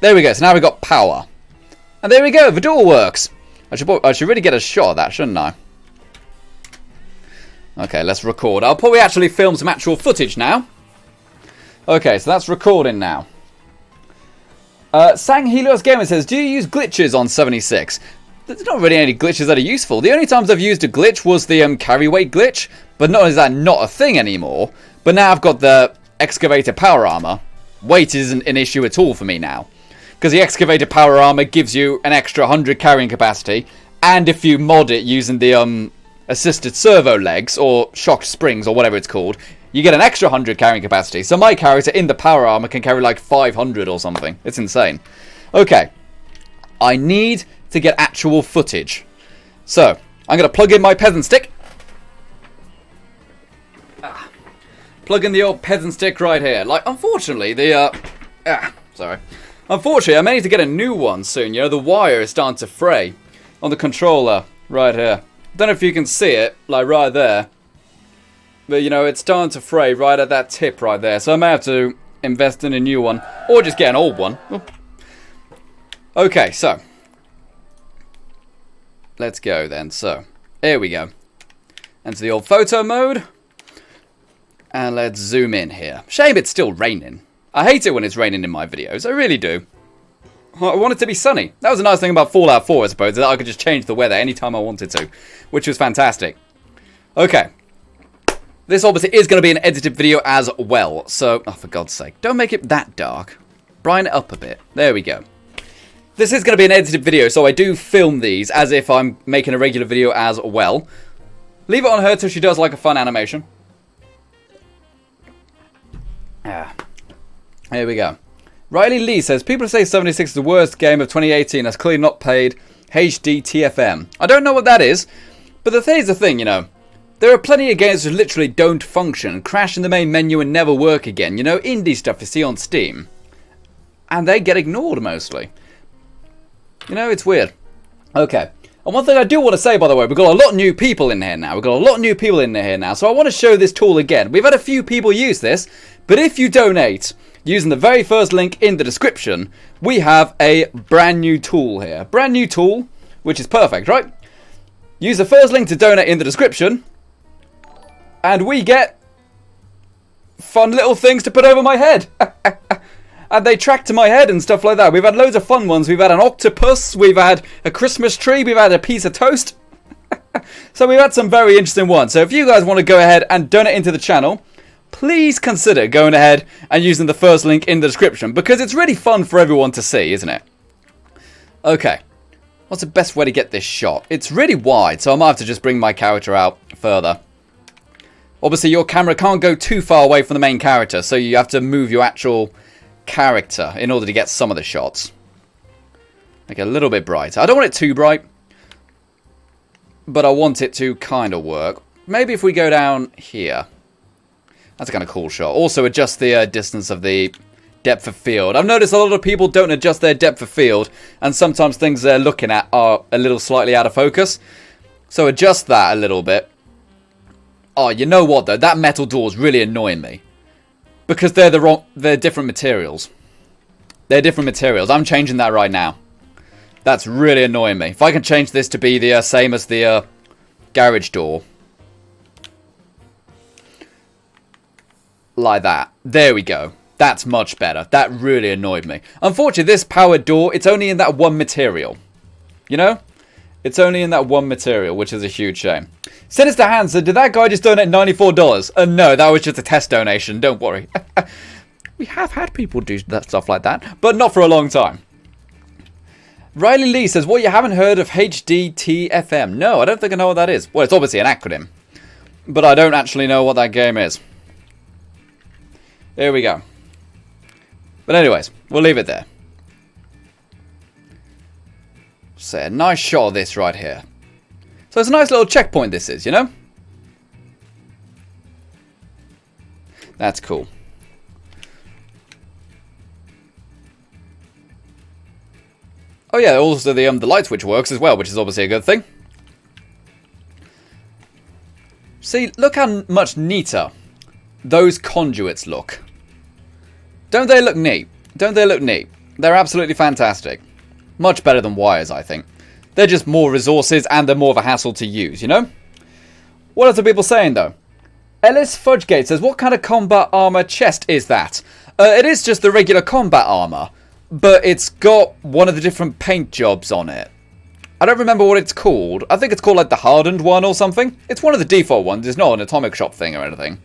There we go. So now we've got power. And there we go. The door works. I should really get a shot of that, shouldn't I? Okay, let's record. I'll probably actually film some actual footage now. Okay, so that's recording now. Sang Helios Gamer says, do you use glitches on 76? There's not really any glitches that are useful. The only times I've used a glitch was the carry weight glitch. But not only is that not a thing anymore, but now I've got the excavator power armor. Weight isn't an issue at all for me now. Because the excavator power armor gives you an extra 100 carrying capacity. And if you mod it using the assisted servo legs or shock springs or whatever it's called, you get an extra 100 carrying capacity. So my character in the power armor can carry like 500 or something. It's insane. Okay. I need to get actual footage. So, I'm going to plug in my peasant stick. Plug in the old peasant stick right here. Like, unfortunately, sorry. Unfortunately, I may need to get a new one soon. You know, the wire is starting to fray on the controller right here. Don't know if you can see it, like right there. But, you know, it's starting to fray right at that tip right there. So I may have to invest in a new one. Or just get an old one. Okay, so. Let's go then. So, here we go. Enter the old photo mode. And let's zoom in here. Shame it's still raining. I hate it when it's raining in my videos. I really do. I want it to be sunny. That was a nice thing about Fallout 4, I suppose. That I could just change the weather anytime I wanted to. Which was fantastic. Okay. This obviously is going to be an edited video as well. So, oh, for God's sake. Don't make it that dark. Brighten it up a bit. There we go. This is going to be an edited video, so I do film these as if I'm making a regular video as well. Leave it on her till she does like a fun animation. Here we go. Riley Lee says, people say 76 is the worst game of 2018 has clearly not played HD TFM. I don't know what that is, but here's the thing, you know. There are plenty of games that literally don't function, crash in the main menu and never work again. You know, indie stuff you see on Steam. And they get ignored mostly. You know, it's weird. Okay. And one thing I do want to say, by the way, we've got a lot of new people in here now. So I want to show this tool again. We've had a few people use this, but if you donate using the very first link in the description, we have a brand new tool here. Brand new tool, which is perfect, right? Use the first link to donate in the description, and we get fun little things to put over my head. And they track to my head and stuff like that. We've had loads of fun ones. We've had an octopus. We've had a Christmas tree. We've had a piece of toast. So we've had some very interesting ones. So if you guys want to go ahead and donate into the channel, please consider going ahead and using the first link in the description. Because it's really fun for everyone to see, isn't it? Okay. What's the best way to get this shot? It's really wide, so I might have to just bring my character out further. Obviously, your camera can't go too far away from the main character, so you have to move your actual character in order to get some of the shots. Make it a little bit brighter. I don't want it too bright, but I want it to kind of work. Maybe if we go down here. That's a kind of cool shot. Also adjust the distance of the depth of field. I've noticed a lot of people don't adjust their depth of field, and sometimes things they're looking at are a little slightly out of focus. So adjust that a little bit. Oh, you know what though? That metal door is really annoying me. Because they're different materials. They're different materials. I'm changing that right now. That's really annoying me. If I can change this to be the same as the garage door. Like that. There we go. That's much better. That really annoyed me. Unfortunately, this powered door, it's only in that one material. You know? It's only in that one material, which is a huge shame. Sinister Hand said, did that guy just donate $94? No, that was just a test donation. Don't worry. We have had people do that stuff like that, but not for a long time. Riley Lee says, what, you haven't heard of HDTFM? No, I don't think I know what that is. Well, it's obviously an acronym, but I don't actually know what that game is. Here we go. But anyways, we'll leave it there. So a nice shot of this right here. So it's a nice little checkpoint this is, you know? That's cool. Oh yeah, also the light switch works as well, which is obviously a good thing. See, look how much neater those conduits look. Don't they look neat? Don't they look neat? They're absolutely fantastic. Much better than wires, I think. They're just more resources and they're more of a hassle to use, you know? What are the people saying, though? Ellis Fudgegate says, what kind of combat armor chest is that? It is just the regular combat armor, but it's got one of the different paint jobs on it. I don't remember what it's called. I think it's called like the hardened one or something. It's one of the default ones. It's not an atomic shop thing or anything.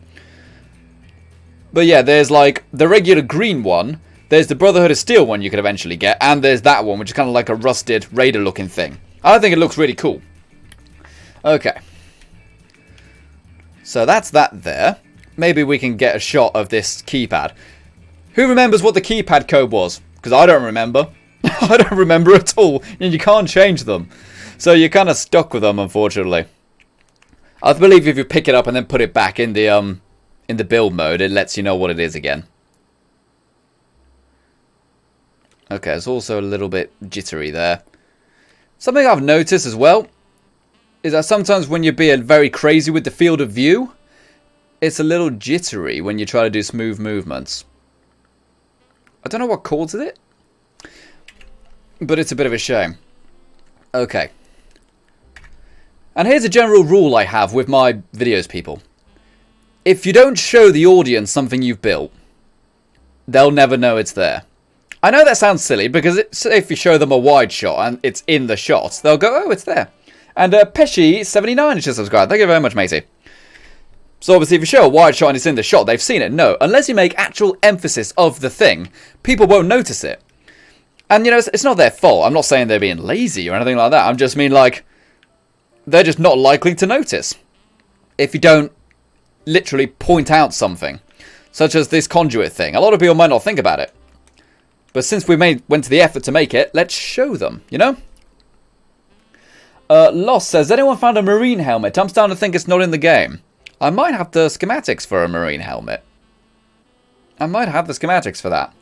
But yeah, there's like the regular green one. There's the Brotherhood of Steel one you could eventually get. And there's that one, which is kind of like a rusted raider looking thing. I think it looks really cool. Okay. So that's that there. Maybe we can get a shot of this keypad. Who remembers what the keypad code was? Because I don't remember. I don't remember at all. And you can't change them. So you're kind of stuck with them, unfortunately. I believe if you pick it up and then put it back in the build mode, it lets you know what it is again. Okay, it's also a little bit jittery there. Something I've noticed as well is that sometimes when you're being very crazy with the field of view, it's a little jittery when you try to do smooth movements. I don't know what causes it, but it's a bit of a shame. Okay. And here's a general rule I have with my videos, people. If you don't show the audience something you've built, they'll never know it's there. I know that sounds silly, because if you show them a wide shot and it's in the shot, they'll go, oh, it's there. And Pesci79 is just subscribed. Thank you very much, matey. So obviously if you show a wide shot and it's in the shot, they've seen it. No, unless you make actual emphasis of the thing, people won't notice it. And, you know, it's not their fault. I'm not saying they're being lazy or anything like that. I'm just mean, like, they're just not likely to notice if you don't literally point out something, such as this conduit thing. A lot of people might not think about it. But since we went to the effort to make it, let's show them, you know? Lost says, anyone found a marine helmet? I'm starting to think it's not in the game. I might have the schematics for a marine helmet. I might have the schematics for that.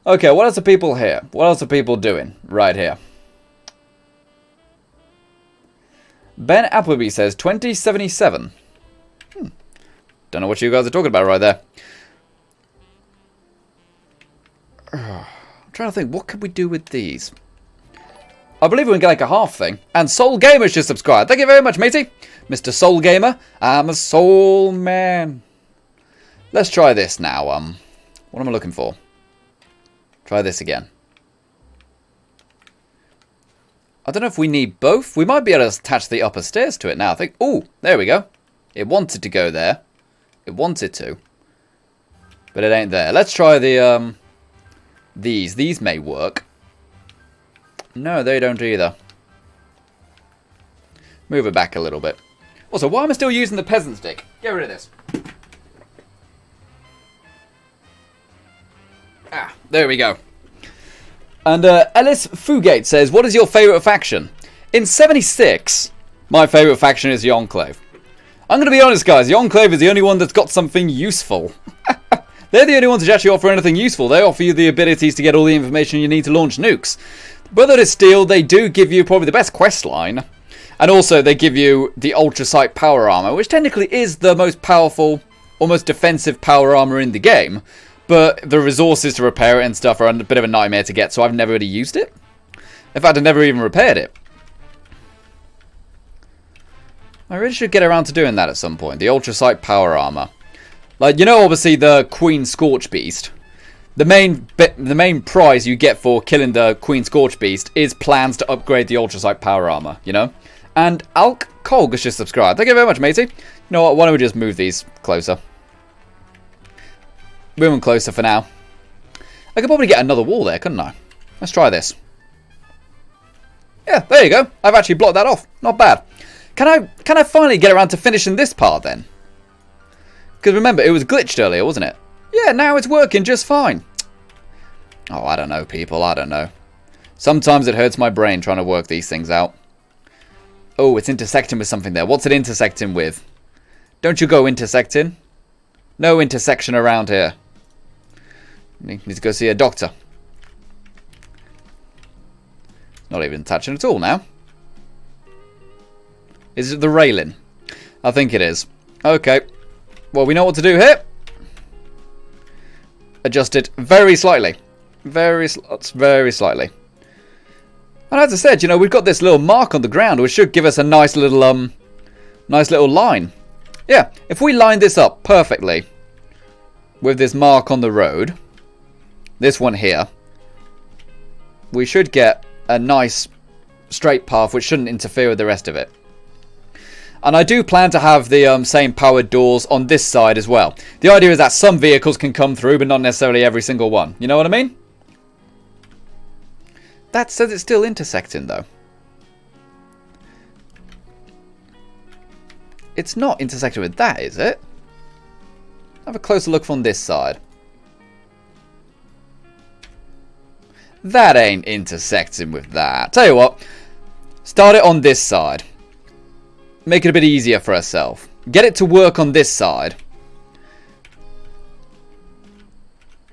Okay, what else are people here? What else are people doing right here? Ben Appleby says 2077. Don't know what you guys are talking about right there. I'm trying to think, what could we do with these? I believe we can get like a half thing. And Soul Gamer's just subscribed. Thank you very much, matey. Mr. Soul Gamer. I'm a soul man. Let's try this now. What am I looking for? Try this again. I don't know if we need both. We might be able to attach the upper stairs to it now. I think. Oh, there we go. It wanted to go there. It wanted to. But it ain't there. Let's try the these. These may work. No, they don't either. Move it back a little bit. Also, why am I still using the peasant stick? Get rid of this. Ah, there we go. And Ellis Fugate says, what is your favourite faction? In 76, my favourite faction is the Enclave. I'm going to be honest, guys. The Enclave is the only one that's got something useful. They're the only ones that actually offer anything useful. They offer you the abilities to get all the information you need to launch nukes. Brotherhood of Steel, they do give you probably the best quest line. And also, they give you the Ultrasight Power Armor, which technically is the most powerful, almost defensive power armor in the game. But the resources to repair it and stuff are a bit of a nightmare to get, so I've never really used it. In fact, I've never even repaired it. I really should get around to doing that at some point. The Ultrasight Power Armor. Like, you know, obviously the Queen Scorch Beast. The main prize you get for killing the Queen Scorch Beast is plans to upgrade the Ultrasight Power Armor, you know? And Alk Cog has just subscribed. Thank you very much, matey. You know what, why don't we just move these closer? Move them closer for now. I could probably get another wall there, couldn't I? Let's try this. Yeah, there you go. I've actually blocked that off. Not bad. Can I finally get around to finishing this part then? Because remember, it was glitched earlier, wasn't it? Yeah, now it's working just fine. Oh, I don't know, people. I don't know. Sometimes it hurts my brain trying to work these things out. Oh, it's intersecting with something there. What's it intersecting with? Don't you go intersecting? No intersection around here. Need to go see a doctor. Not even touching at all now. Is it the railing? I think it is. Okay. Well, we know what to do here. Adjust it very slightly. Very slightly. And as I said, you know, we've got this little mark on the ground, which should give us a nice little line. Yeah, if we line this up perfectly with this mark on the road, this one here, we should get a nice straight path which shouldn't interfere with the rest of it. And I do plan to have the same powered doors on this side as well. The idea is that some vehicles can come through, but not necessarily every single one. You know what I mean? That says it's still intersecting, though. It's not intersecting with that, is it? Have a closer look from this side. That ain't intersecting with that. Tell you what, start it on this side. Make it a bit easier for ourselves. Get it to work on this side.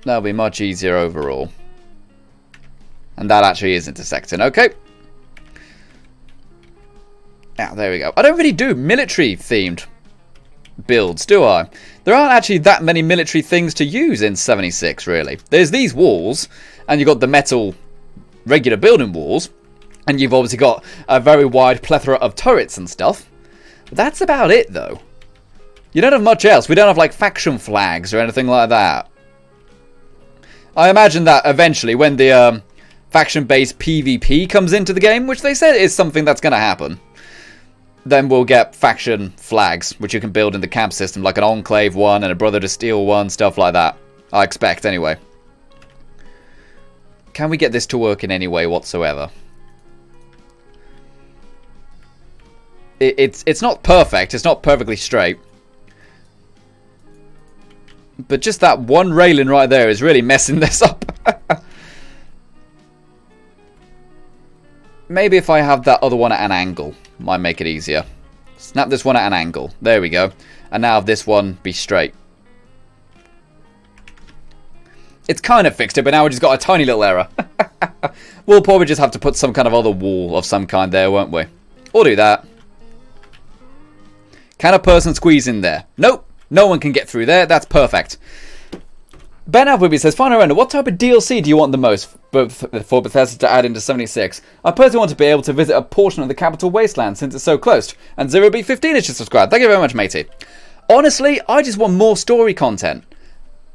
That'll be much easier overall. And that actually is intersecting. Okay. Now, there we go. I don't really do military-themed builds, do I? There aren't actually that many military things to use in 76, really. There's these walls, and you've got the metal regular building walls, and you've obviously got a very wide plethora of turrets and stuff. But that's about it, though. You don't have much else. We don't have, like, faction flags or anything like that. I imagine that eventually, when the faction-based PvP comes into the game, which they said is something that's going to happen, then we'll get faction flags, which you can build in the camp system, like an Enclave one and a Brother to Steel one, stuff like that. I expect, anyway. Can we get this to work in any way whatsoever? It's not perfect. It's not perfectly straight. But just that one railing right there is really messing this up. Maybe if I have that other one at an angle, might make it easier. Snap this one at an angle. There we go. And now have this one be straight. It's kind of fixed it, but now we just got a tiny little error. We'll probably just have to put some kind of other wall of some kind there, won't we? We'll do that. Can a person squeeze in there? Nope. No one can get through there. That's perfect. Ben Appleby says, Final Render, what type of DLC do you want the most for Bethesda to add into 76? I personally want to be able to visit a portion of the Capital Wasteland since it's so close. And 0B15 is just subscribed. Thank you very much, matey. Honestly, I just want more story content.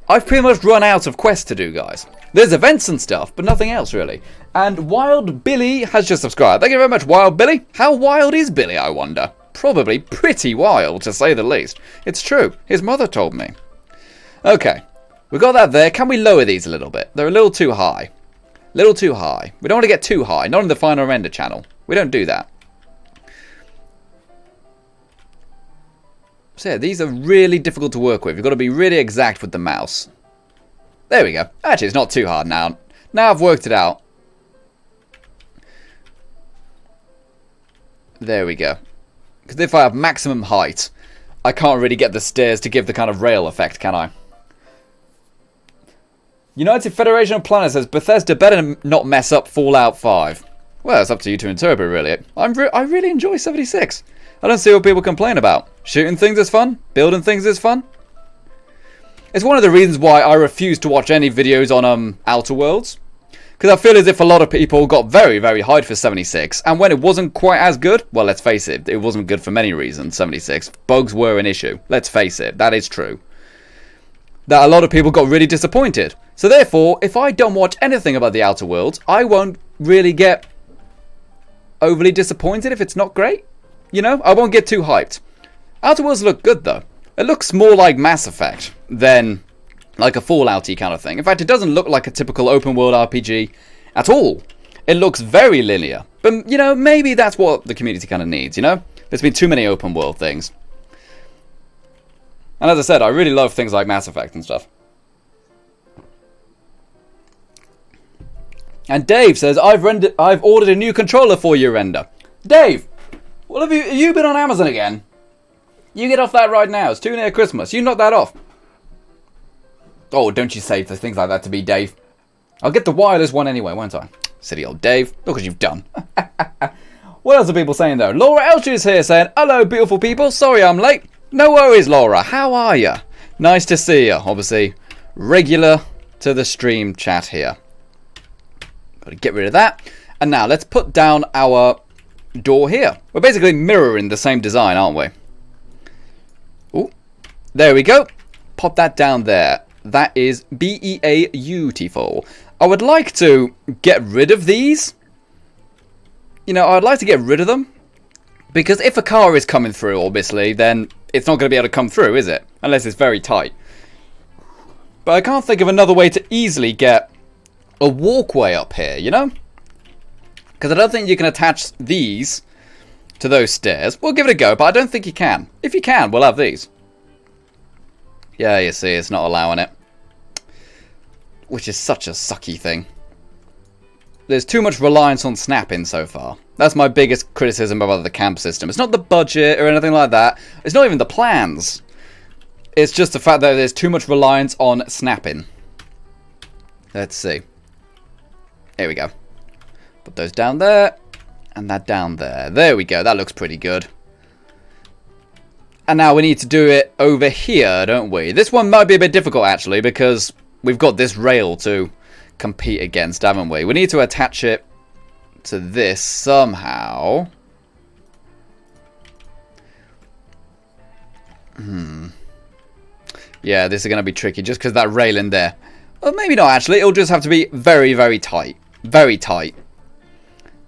I've pretty much run out of quests to do, guys. There's events and stuff, but nothing else, really. And Wild Billy has just subscribed. Thank you very much, Wild Billy. How wild is Billy, I wonder? Probably pretty wild, to say the least. It's true. His mother told me. Okay. We've got that there. Can we lower these a little bit? They're a little too high. Little too high. We don't want to get too high. Not in the Final Render channel. We don't do that. So yeah, these are really difficult to work with. You've got to be really exact with the mouse. There we go. Actually, it's not too hard now. Now I've worked it out. There we go. Because if I have maximum height, I can't really get the stairs to give the kind of rail effect, can I? United Federation of Planets says, Bethesda better not mess up Fallout 5. Well, it's up to you to interpret, really. I really enjoy 76. I don't see what people complain about. Shooting things is fun. Building things is fun. It's one of the reasons why I refuse to watch any videos on Outer Worlds. Because I feel as if a lot of people got very, very hyped for 76. And when it wasn't quite as good, well, let's face it, it wasn't good for many reasons, 76. Bugs were an issue. Let's face it, that is true. That a lot of people got really disappointed. So therefore, if I don't watch anything about the Outer Worlds, I won't really get overly disappointed if it's not great. You know, I won't get too hyped. Outer Worlds look good, though. It looks more like Mass Effect than like a Fallout-y kind of thing. In fact, it doesn't look like a typical open-world RPG at all. It looks very linear. But, you know, maybe that's what the community kind of needs, you know? There's been too many open-world things. And as I said, I really love things like Mass Effect and stuff. And Dave says, I've ordered a new controller for you, Render. Dave, what have you been on Amazon again? You get off that right now. It's too near Christmas. You knock that off. Oh, don't you say things like that to me, Dave. I'll get the wireless one anyway, won't I? Silly old Dave. Look what you've done. What else are people saying, though? Laura Elcher is here saying, hello, beautiful people. Sorry I'm late. No worries, Laura. How are you? Nice to see you. Obviously, regular to the stream chat here. Got to get rid of that. And now, let's put down our door here. We're basically mirroring the same design, aren't we? Ooh. There we go. Pop that down there. That is beautiful. I would like to get rid of these. You know, I'd like to get rid of them. Because if a car is coming through, obviously, then it's not going to be able to come through, is it? Unless it's very tight. But I can't think of another way to easily get a walkway up here, you know? Because I don't think you can attach these to those stairs. We'll give it a go, but I don't think you can. If you can, we'll have these. Yeah, you see, it's not allowing it. Which is such a sucky thing. There's too much reliance on snapping so far. That's my biggest criticism about the camp system. It's not the budget or anything like that. It's not even the plans. It's just the fact that there's too much reliance on snapping. Let's see. Here we go. Put those down there. And that down there. There we go. That looks pretty good. And now we need to do it over here, don't we? This one might be a bit difficult, actually, because we've got this rail to compete against, haven't we? We need to attach it to this somehow. Yeah, this is going to be tricky just because that rail in there. Well, maybe not, actually. It'll just have to be very, very tight. Very tight.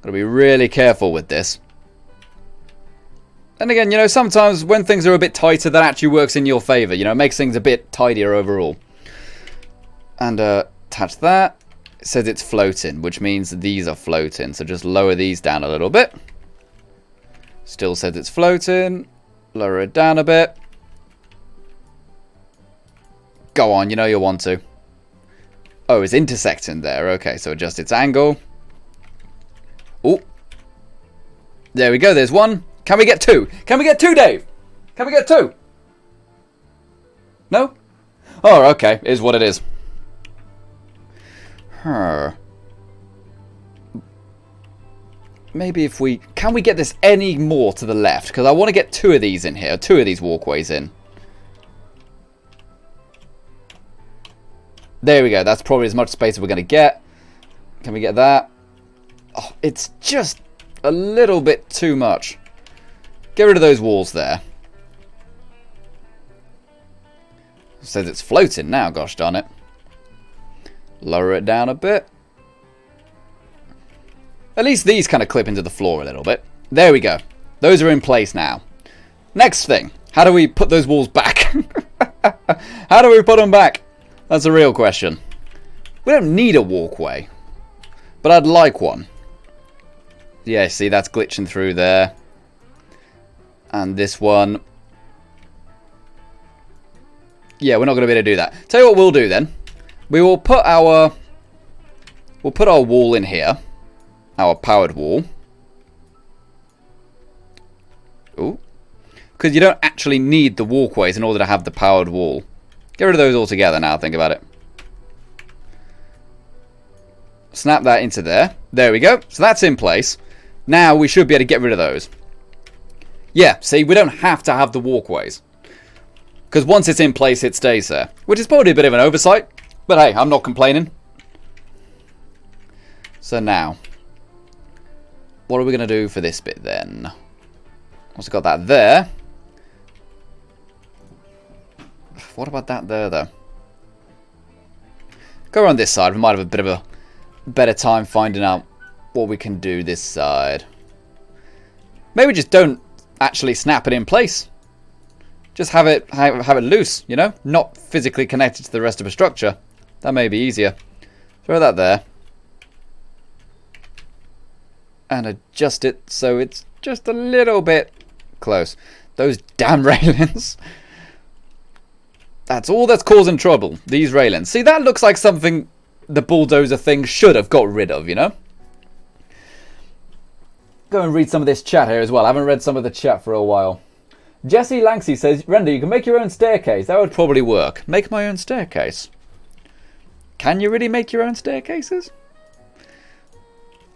Got to be really careful with this. And again, you know, sometimes when things are a bit tighter, that actually works in your favour. You know, it makes things a bit tidier overall. And attach that. It says it's floating, which means these are floating. So just lower these down a little bit. Still says it's floating. Lower it down a bit. Go on, you know you'll want to. Oh, it's intersecting there. Okay, so adjust its angle. Oh. There we go, there's one. Can we get two? Can we get two, Dave? Can we get two? No? Oh, okay. Is what it is. Maybe if we... Can we get this any more to the left? Because I want to get two of these in here. Two of these walkways in. There we go. That's probably as much space as we're going to get. Can we get that? Oh, it's just a little bit too much. Get rid of those walls there. It says it's floating now, gosh darn it. Lower it down a bit. At least these kind of clip into the floor a little bit. There we go. Those are in place now. Next thing. How do we put those walls back? How do we put them back? That's a real question. We don't need a walkway. But I'd like one. Yeah, see, that's glitching through there. And this one. Yeah, we're not going to be able to do that. Tell you what we'll do then. We will put our... We'll put our wall in here. Our powered wall. Ooh. Because you don't actually need the walkways in order to have the powered wall. Get rid of those altogether now, think about it. Snap that into there. There we go. So that's in place. Now we should be able to get rid of those. Yeah, see, we don't have to have the walkways. Because once it's in place, it stays there. Which is probably a bit of an oversight. But hey, I'm not complaining. So now, what are we going to do for this bit then? Also got that there. What about that there, though? Go around this side. We might have a bit of a better time finding out what we can do this side. Maybe just don't actually snap it in place. Just have it loose, you know? Not physically connected to the rest of the structure. That may be easier. Throw that there. And adjust it so it's just a little bit close. Those damn railings. That's all that's causing trouble, these railings. See, that looks like something the bulldozer thing should have got rid of, you know? Go and read some of this chat here as well. I haven't read some of the chat for a while. Jesse Lanksey says, Render, you can make your own staircase. That would probably work. Make my own staircase. Can you really make your own staircases?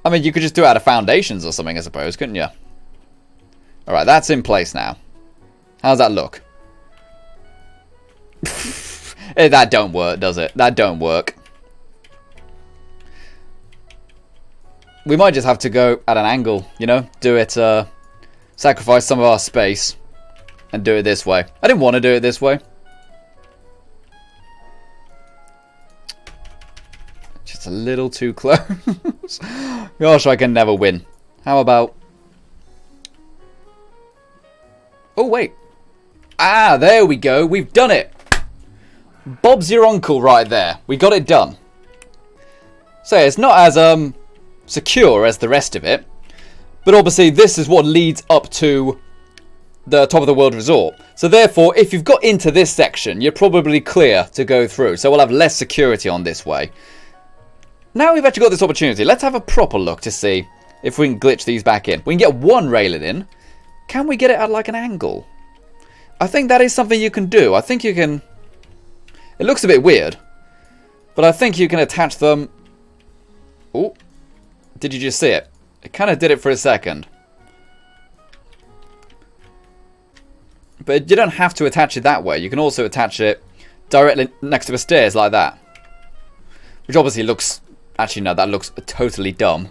I mean, you could just do it out of foundations or something, I suppose, couldn't you? Alright, that's in place now. How's that look? That don't work, does it? That don't work. We might just have to go at an angle, you know? Do it, sacrifice some of our space and do it this way. I didn't want to do it this way. Just a little too close. Gosh, I can never win. How about... Oh, wait. Ah, there we go. We've done it. Bob's your uncle right there. We got it done. So it's not as secure as the rest of it. But obviously this is what leads up to the top of the world resort. So therefore, if you've got into this section, you're probably clear to go through. So we'll have less security on this way. Now we've actually got this opportunity. Let's have a proper look to see if we can glitch these back in. We can get one railing in. Can we get it at like an angle? I think that is something you can do. I think you can... It looks a bit weird. But I think you can attach them... Oh, did you just see it? It kind of did it for a second. But you don't have to attach it that way. You can also attach it directly next to the stairs like that. Which obviously looks... Actually, no, that looks totally dumb.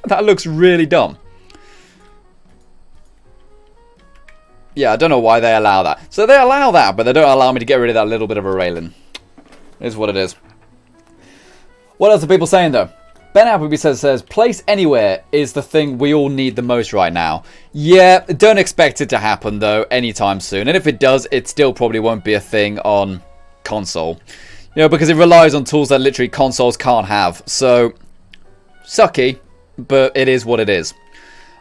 That looks really dumb. Yeah, I don't know why they allow that. So they allow that, but they don't allow me to get rid of that little bit of a railing. It is what it is. What else are people saying, though? Ben Appleby says, place anywhere is the thing we all need the most right now. Yeah, don't expect it to happen, though, anytime soon. And if it does, it still probably won't be a thing on console. You know, because it relies on tools that literally consoles can't have. So, sucky, but it is what it is.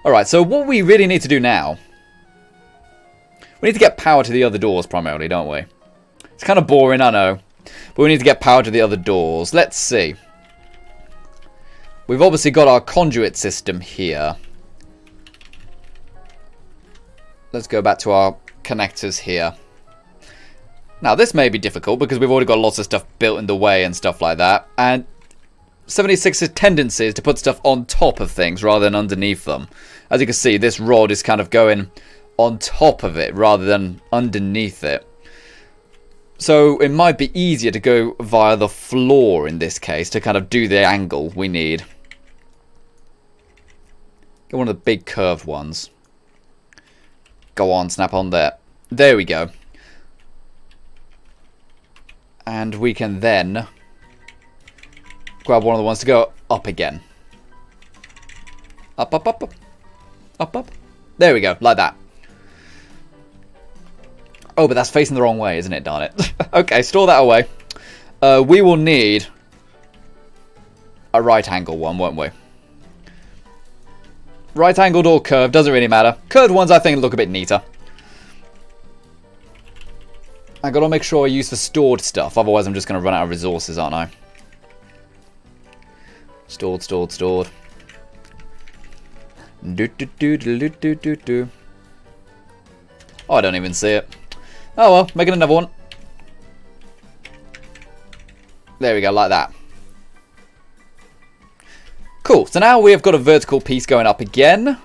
Alright, so what we really need to do now... We need to get power to the other doors primarily, don't we? It's kind of boring, I know. But we need to get power to the other doors. Let's see. We've obviously got our conduit system here. Let's go back to our connectors here. Now, this may be difficult because we've already got lots of stuff built in the way and stuff like that. And 76's tendency is to put stuff on top of things rather than underneath them. As you can see, this rod is kind of going on top of it rather than underneath it. So it might be easier to go via the floor in this case to kind of do the angle we need. Get one of the big curved ones. Go on, snap on there. There we go. And we can then grab one of the ones to go up again. Up, up, up, up. Up, up. There we go, like that. Oh, but that's facing the wrong way, isn't it? Darn it. Okay, store that away. We will need a right angle one, won't we? Right angled or curved, doesn't really matter. Curved ones I think look a bit neater. I gotta make sure I use the stored stuff, otherwise I'm just gonna run out of resources, aren't I? Stored, stored, stored. Do do do do do do do do. Oh, I don't even see it. Oh well, making another one. There we go, like that. Cool, so now we have got a vertical piece going up again.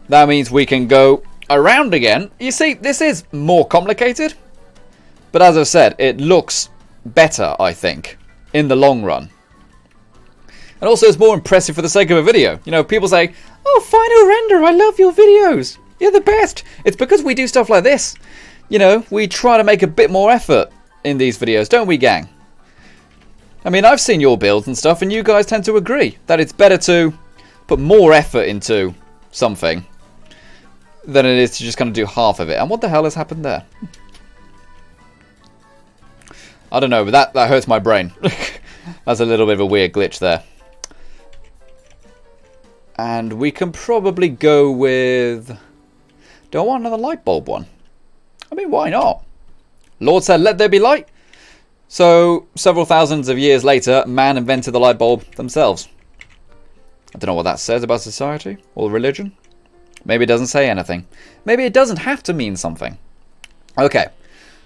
That means we can go around again. You see, this is more complicated. But as I've said, it looks better, I think, in the long run. And also it's more impressive for the sake of a video. You know, people say, oh, Final Render, I love your videos. You're the best. It's because we do stuff like this. You know, we try to make a bit more effort in these videos, don't we, gang? I mean, I've seen your builds and stuff, and you guys tend to agree that it's better to put more effort into something than it is to just kind of do half of it. And what the hell has happened there? I don't know, but that hurts my brain. That's a little bit of a weird glitch there. And we can probably go with... Do I want another light bulb one? I mean, why not? Lord said, let there be light. So, several thousands of years later, man invented the light bulb themselves. I don't know what that says about society or religion. Maybe it doesn't say anything. Maybe it doesn't have to mean something. Okay,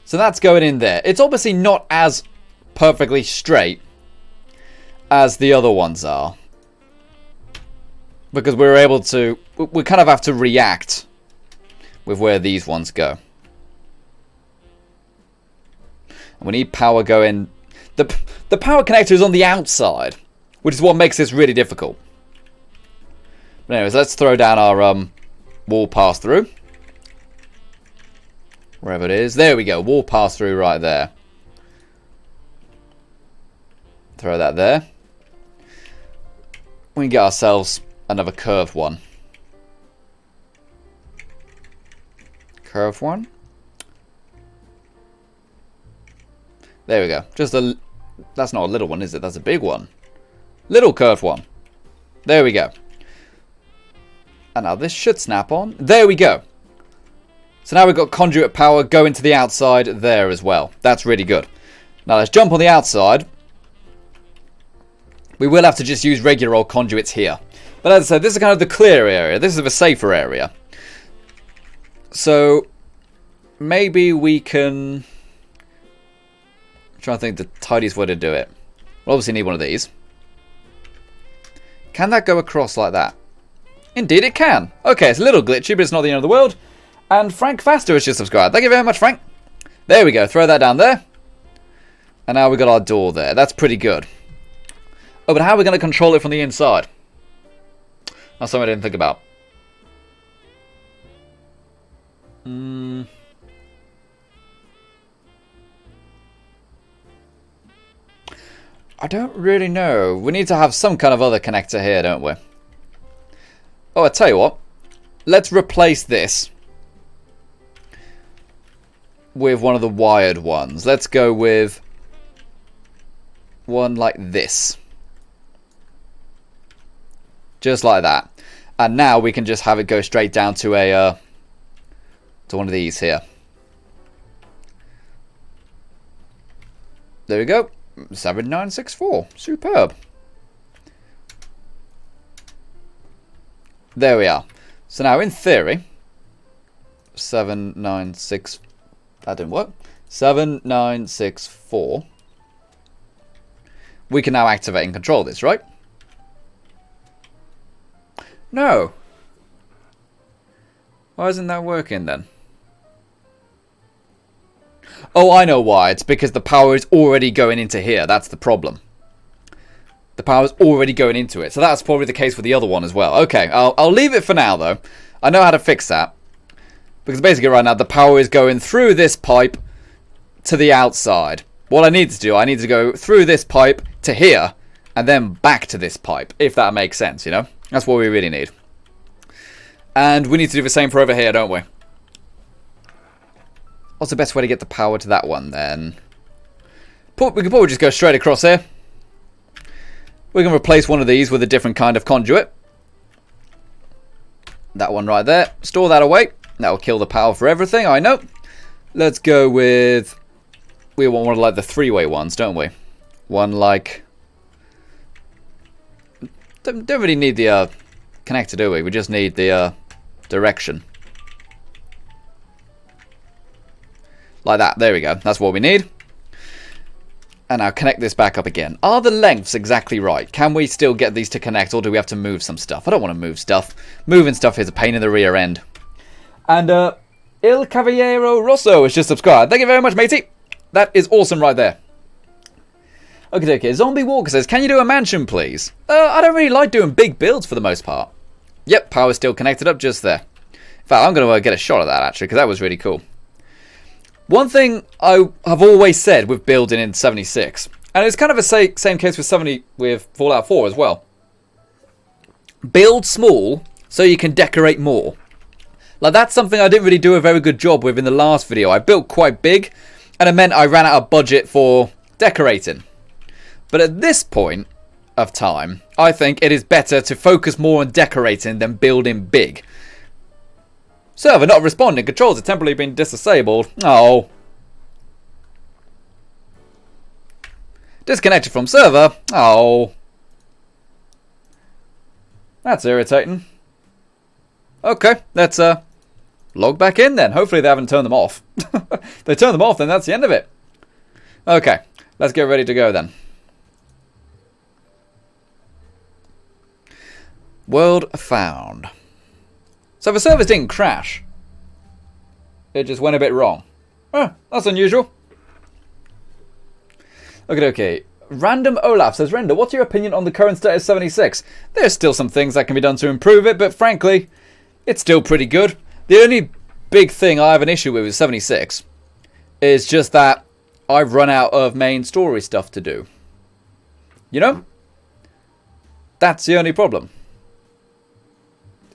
so that's going in there. It's obviously not as perfectly straight as the other ones are. Because we're able to... We kind of have to react with where these ones go. And we need power going... The power connector is on the outside, which is what makes this really difficult. But anyways, let's throw down our wall pass-through. Wherever it is. There we go. Wall pass-through right there. Throw that there. We can get ourselves another curved one. Curved one. There we go. Just a... That's not a little one, is it? That's a big one. Little curved one. There we go. And now this should snap on. There we go. So now we've got conduit power going to the outside there as well. That's really good. Now let's jump on the outside. We will have to just use regular old conduits here. But as I said, this is kind of the clear area. This is the safer area. So maybe we can... I'm trying to think the tidiest way to do it. We'll obviously need one of these. Can that go across like that? Indeed it can. Okay, it's a little glitchy, but it's not the end of the world. And Frank Faster has just subscribed. Thank you very much, Frank. There we go. Throw that down there. And now we've got our door there. That's pretty good. Oh, but how are we going to control it from the inside? That's something I didn't think about. I don't really know. We need to have some kind of other connector here, don't we? Oh, I tell you what. Let's replace this with one of the wired ones. Let's go with one like this. Just like that. And now we can just have it go straight down to a to one of these here. There we go. 7964. Superb. There we are. So now in theory, 796, that didn't work. 7964. We can now activate and control this, right? No. Why isn't that working then? Oh, I know why. It's because the power is already going into here. That's the problem. The power's already going into it. So that's probably the case with the other one as well. Okay, I'll leave it for now, though. I know how to fix that. Because basically right now, the power is going through this pipe to the outside. What I need to do, I need to go through this pipe to here, and then back to this pipe, if that makes sense, you know? That's what we really need. And we need to do the same for over here, don't we? What's the best way to get the power to that one, then? We could probably just go straight across here. We can replace one of these with a different kind of conduit. That one right there. Store that away. That will kill the power for everything, I know. Let's go with... We want one of like the three-way ones, don't we? One like... Don't really need the connector, do we? We just need the direction. Like that. There we go. That's what we need. And now connect this back up again. Are the lengths exactly right? Can we still get these to connect, or do we have to move some stuff? I don't want to move stuff. Moving stuff is a pain in the rear end. And Il Cavallero Rosso has just subscribed. Thank you very much, matey. That is awesome right there. Okay. Zombie Walker says, can you do a mansion, please? I don't really like doing big builds for the most part. Yep, power's still connected up just there. In fact, I'm going to get a shot of that, actually, because that was really cool. One thing I have always said with building in 76, and it's kind of the same case with Fallout 4 as well. Build small so you can decorate more. Like, that's something I didn't really do a very good job with in the last video. I built quite big, and it meant I ran out of budget for decorating. But at this point of time, I think it is better to focus more on decorating than building big. Server not responding. Controls have temporarily been disabled. Oh. Disconnected from server? Oh. That's irritating. Okay, let's log back in then. Hopefully they haven't turned them off. If they turn them off, then that's the end of it. Okay, let's get ready to go then. World found. So the servers didn't crash. It just went a bit wrong. That's unusual. Okay. Random Olaf says, Render, what's your opinion on the current state of 76? There's still some things that can be done to improve it, but frankly, it's still pretty good. The only big thing I have an issue with 76 is just that I've run out of main story stuff to do. You know? That's the only problem.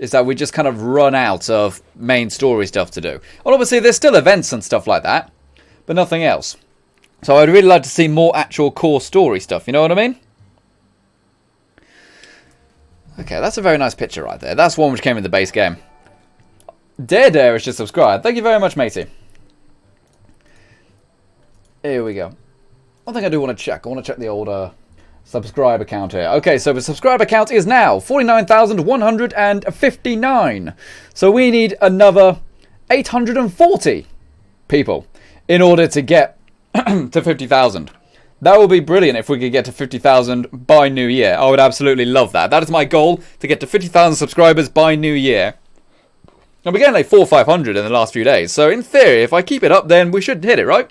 Is that we just kind of run out of main story stuff to do. Well, obviously, there's still events and stuff like that, but nothing else. So I'd really like to see more actual core story stuff, you know what I mean? Okay, that's a very nice picture right there. That's one which came in the base game. Dare is just subscribed. Thank you very much, matey. Here we go. One thing I do want to check. I want to check the old subscriber count here. Okay, so the subscriber count is now 49,159. So we need another 840 people in order to get to 50,000. That would be brilliant if we could get to 50,000 by New Year. I would absolutely love that. That is my goal, to get to 50,000 subscribers by New Year. And we're getting like 400 or 500 in the last few days. So in theory, if I keep it up, then we should hit it, right?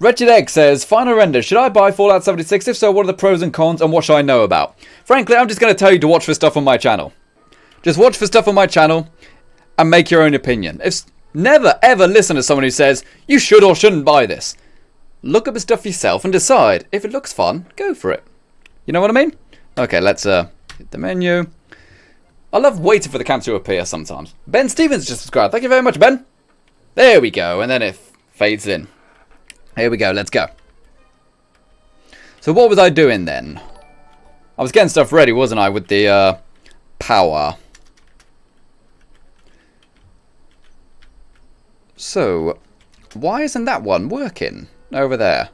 Wretched Egg says, Final Render, should I buy Fallout 76? If so, what are the pros and cons and what should I know about? Frankly, I'm just going to tell you to watch for stuff on my channel. Just watch for stuff on my channel and make your own opinion. Never ever listen to someone who says, you should or shouldn't buy this. Look at the stuff yourself and decide. If it looks fun, go for it. You know what I mean? Okay, let's hit the menu. I love waiting for the camp to appear sometimes. Ben Stevens just subscribed. Thank you very much, Ben. There we go. And then it fades in. Here we go. Let's go. So what was I doing then? I was getting stuff ready, wasn't I, with the power. So, why isn't that one working over there?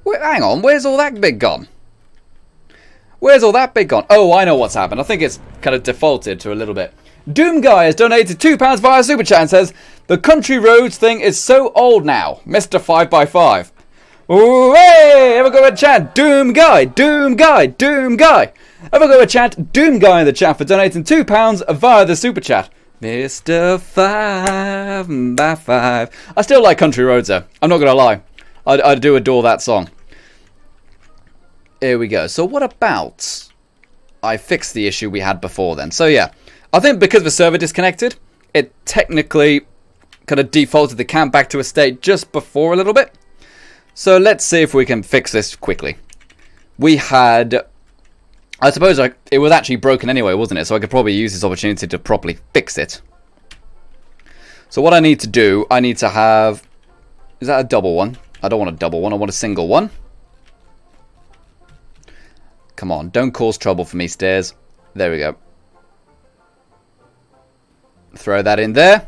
Wait, hang on, where's all that bit gone? Where's all that bit gone? Oh, I know what's happened. I think it's kind of defaulted to a little bit. Doom Guy has donated £2 via Super Chat and says, the country roads thing is so old now, Mr. 5x5. Ooh, hey, have a go at chat, Doom Guy, Doom Guy, Doom Guy. Have a go at chat, Doom Guy in the chat for donating £2 via the Super Chat. Mr. 5x5. I still like country roads though, I'm not going to lie. I do adore that song. Here we go. So what about I fixed the issue we had before then? So yeah, I think because the server disconnected, it technically kind of defaulted the camp back to a state just before a little bit. So let's see if we can fix this quickly. We had, I suppose it was actually broken anyway, wasn't it? So I could probably use this opportunity to properly fix it. So what I need to do, I need to have, is that a double one? I don't want a double one, I want a single one. Come on, don't cause trouble for me, stairs. There we go. Throw that in there.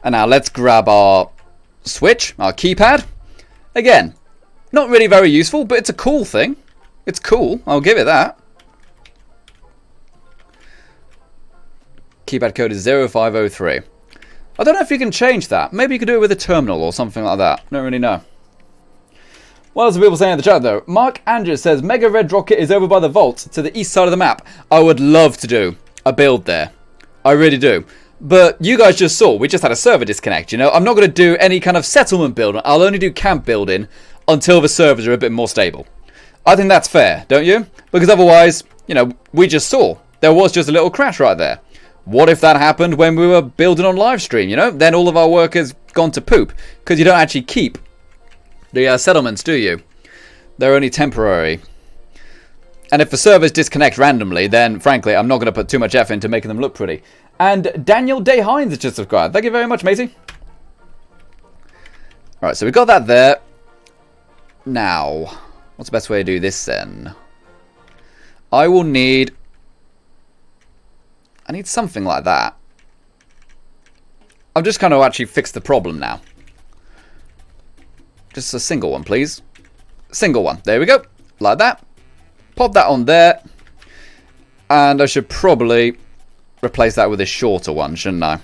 And now let's grab our switch, our keypad. Again, not really very useful, but it's a cool thing. It's cool, I'll give it that. Keypad code is 0503. I don't know if you can change that. Maybe you could do it with a terminal or something like that. Don't really know. What else are people saying in the chat though? Mark Andrews says, Mega Red Rocket is over by the vault to the east side of the map. I would love to do a build there. I really do. But you guys just saw, we just had a server disconnect, you know? I'm not going to do any kind of settlement building. I'll only do camp building until the servers are a bit more stable. I think that's fair, don't you? Because otherwise, you know, we just saw. There was just a little crash right there. What if that happened when we were building on live stream, you know? Then all of our work has gone to poop. Because you don't actually keep the settlements, do you? They're only temporary. And if the servers disconnect randomly, then frankly, I'm not going to put too much effort into making them look pretty. And Daniel Day Hines has just subscribed. Thank you very much, matey. Alright, so we got that there. Now, what's the best way to do this then? I need something like that. I'm just going to actually fix the problem now. Just a single one, please. Single one. There we go. Like that. Pop that on there. And I should probably replace that with a shorter one, shouldn't I?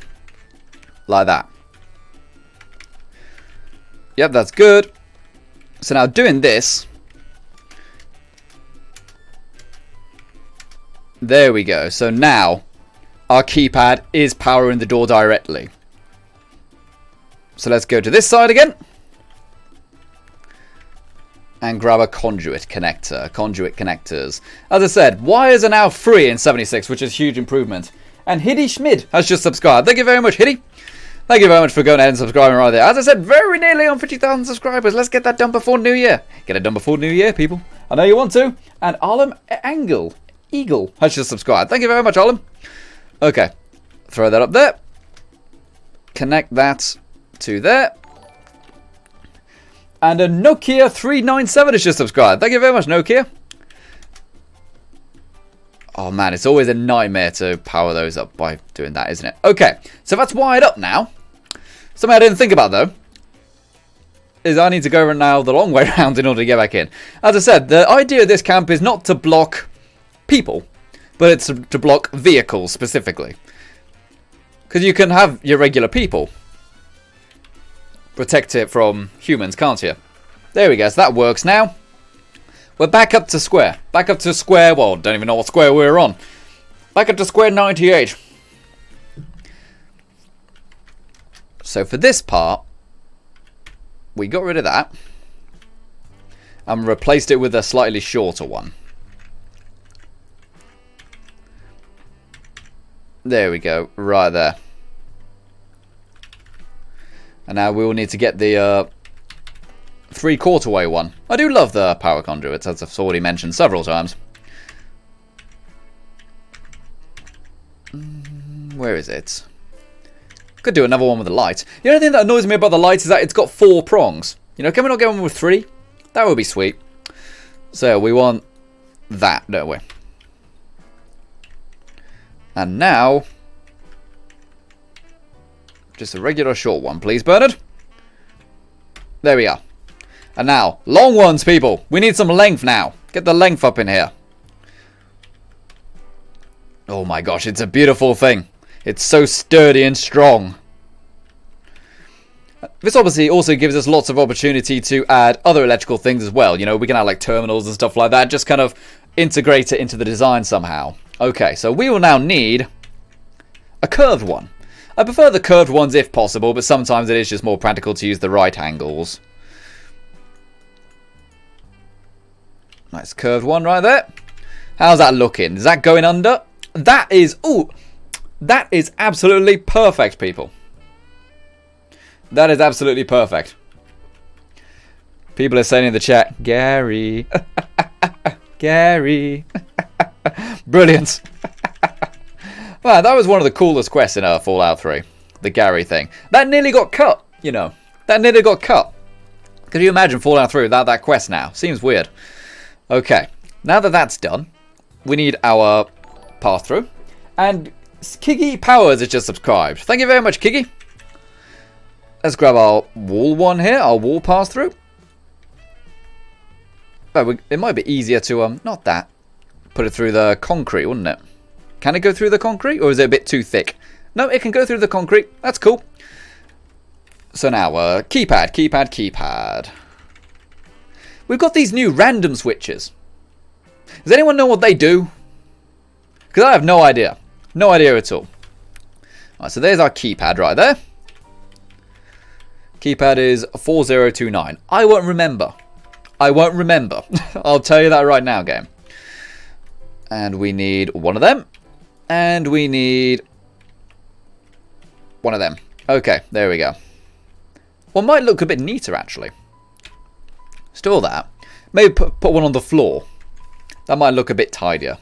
Like that. Yep, that's good. So now doing this. There we go. So now our keypad is powering the door directly. So let's go to this side again. And grab a conduit connector. Conduit connectors. As I said, wires are now free in 76, which is a huge improvement. And Hiddy Schmid has just subscribed. Thank you very much, Hiddy. Thank you very much for going ahead and subscribing right there. As I said, very nearly on 50,000 subscribers. Let's get that done before New Year. Get it done before New Year, people. I know you want to. And Arlem Eagle has just subscribed. Thank you very much, Arlem. Okay. Throw that up there. Connect that to there. And a Nokia 397 has just subscribed. Thank you very much, Nokia. Oh man, it's always a nightmare to power those up by doing that, isn't it? Okay, so that's wired up now. Something I didn't think about though is I need to go now the long way around in order to get back in. As I said, the idea of this camp is not to block people, but it's to block vehicles specifically. Because you can have your regular people protect it from humans, can't you? There we go, so that works now. We're back up to square. Back up to square, well, don't even know what square we're on. Back up to square 98. So for this part, we got rid of that. And replaced it with a slightly shorter one. There we go, right there. And now we will need to get the 3/4 way one. I do love the power conduits, as I've already mentioned several times. Where is it? Could do another one with the light. The only thing that annoys me about the light is that it's got 4 prongs. You know, can we not get one with 3? That would be sweet. So we want that, don't we? And now, just a regular short one, please, Bernard. There we are. And now, long ones, people. We need some length now. Get the length up in here. Oh my gosh, it's a beautiful thing. It's so sturdy and strong. This obviously also gives us lots of opportunity to add other electrical things as well. You know, we can add like terminals and stuff like that. Just kind of integrate it into the design somehow. Okay, so we will now need a curved one. I prefer the curved ones if possible, but sometimes it is just more practical to use the right angles. Nice curved one right there. How's that looking? Is that going under? That is, ooh, that is absolutely perfect, people. That is absolutely perfect. People are saying in the chat, Gary. Gary. Brilliant. Wow, that was one of the coolest quests in Fallout 3. The Gary thing. That nearly got cut, you know. That nearly got cut. Could you imagine Fallout 3 without that quest now? Seems weird. Okay, now that that's done, we need our pass-through. And Kiggy Powers has just subscribed. Thank you very much, Kiggy. Let's grab our wall one here, our wall pass-through. Oh, it might be easier to, not that. Put it through the concrete, wouldn't it? Can it go through the concrete, or is it a bit too thick? No, it can go through the concrete. That's cool. So now, keypad. We've got these new random switches. Does anyone know what they do? Because I have no idea. No idea at all. Alright, so there's our keypad right there. Keypad is 4029. I won't remember. I won't remember. I'll tell you that right now, game. And we need one of them. And we need one of them. Okay, there we go. One might look a bit neater, actually. Still that. Maybe put one on the floor. That might look a bit tidier.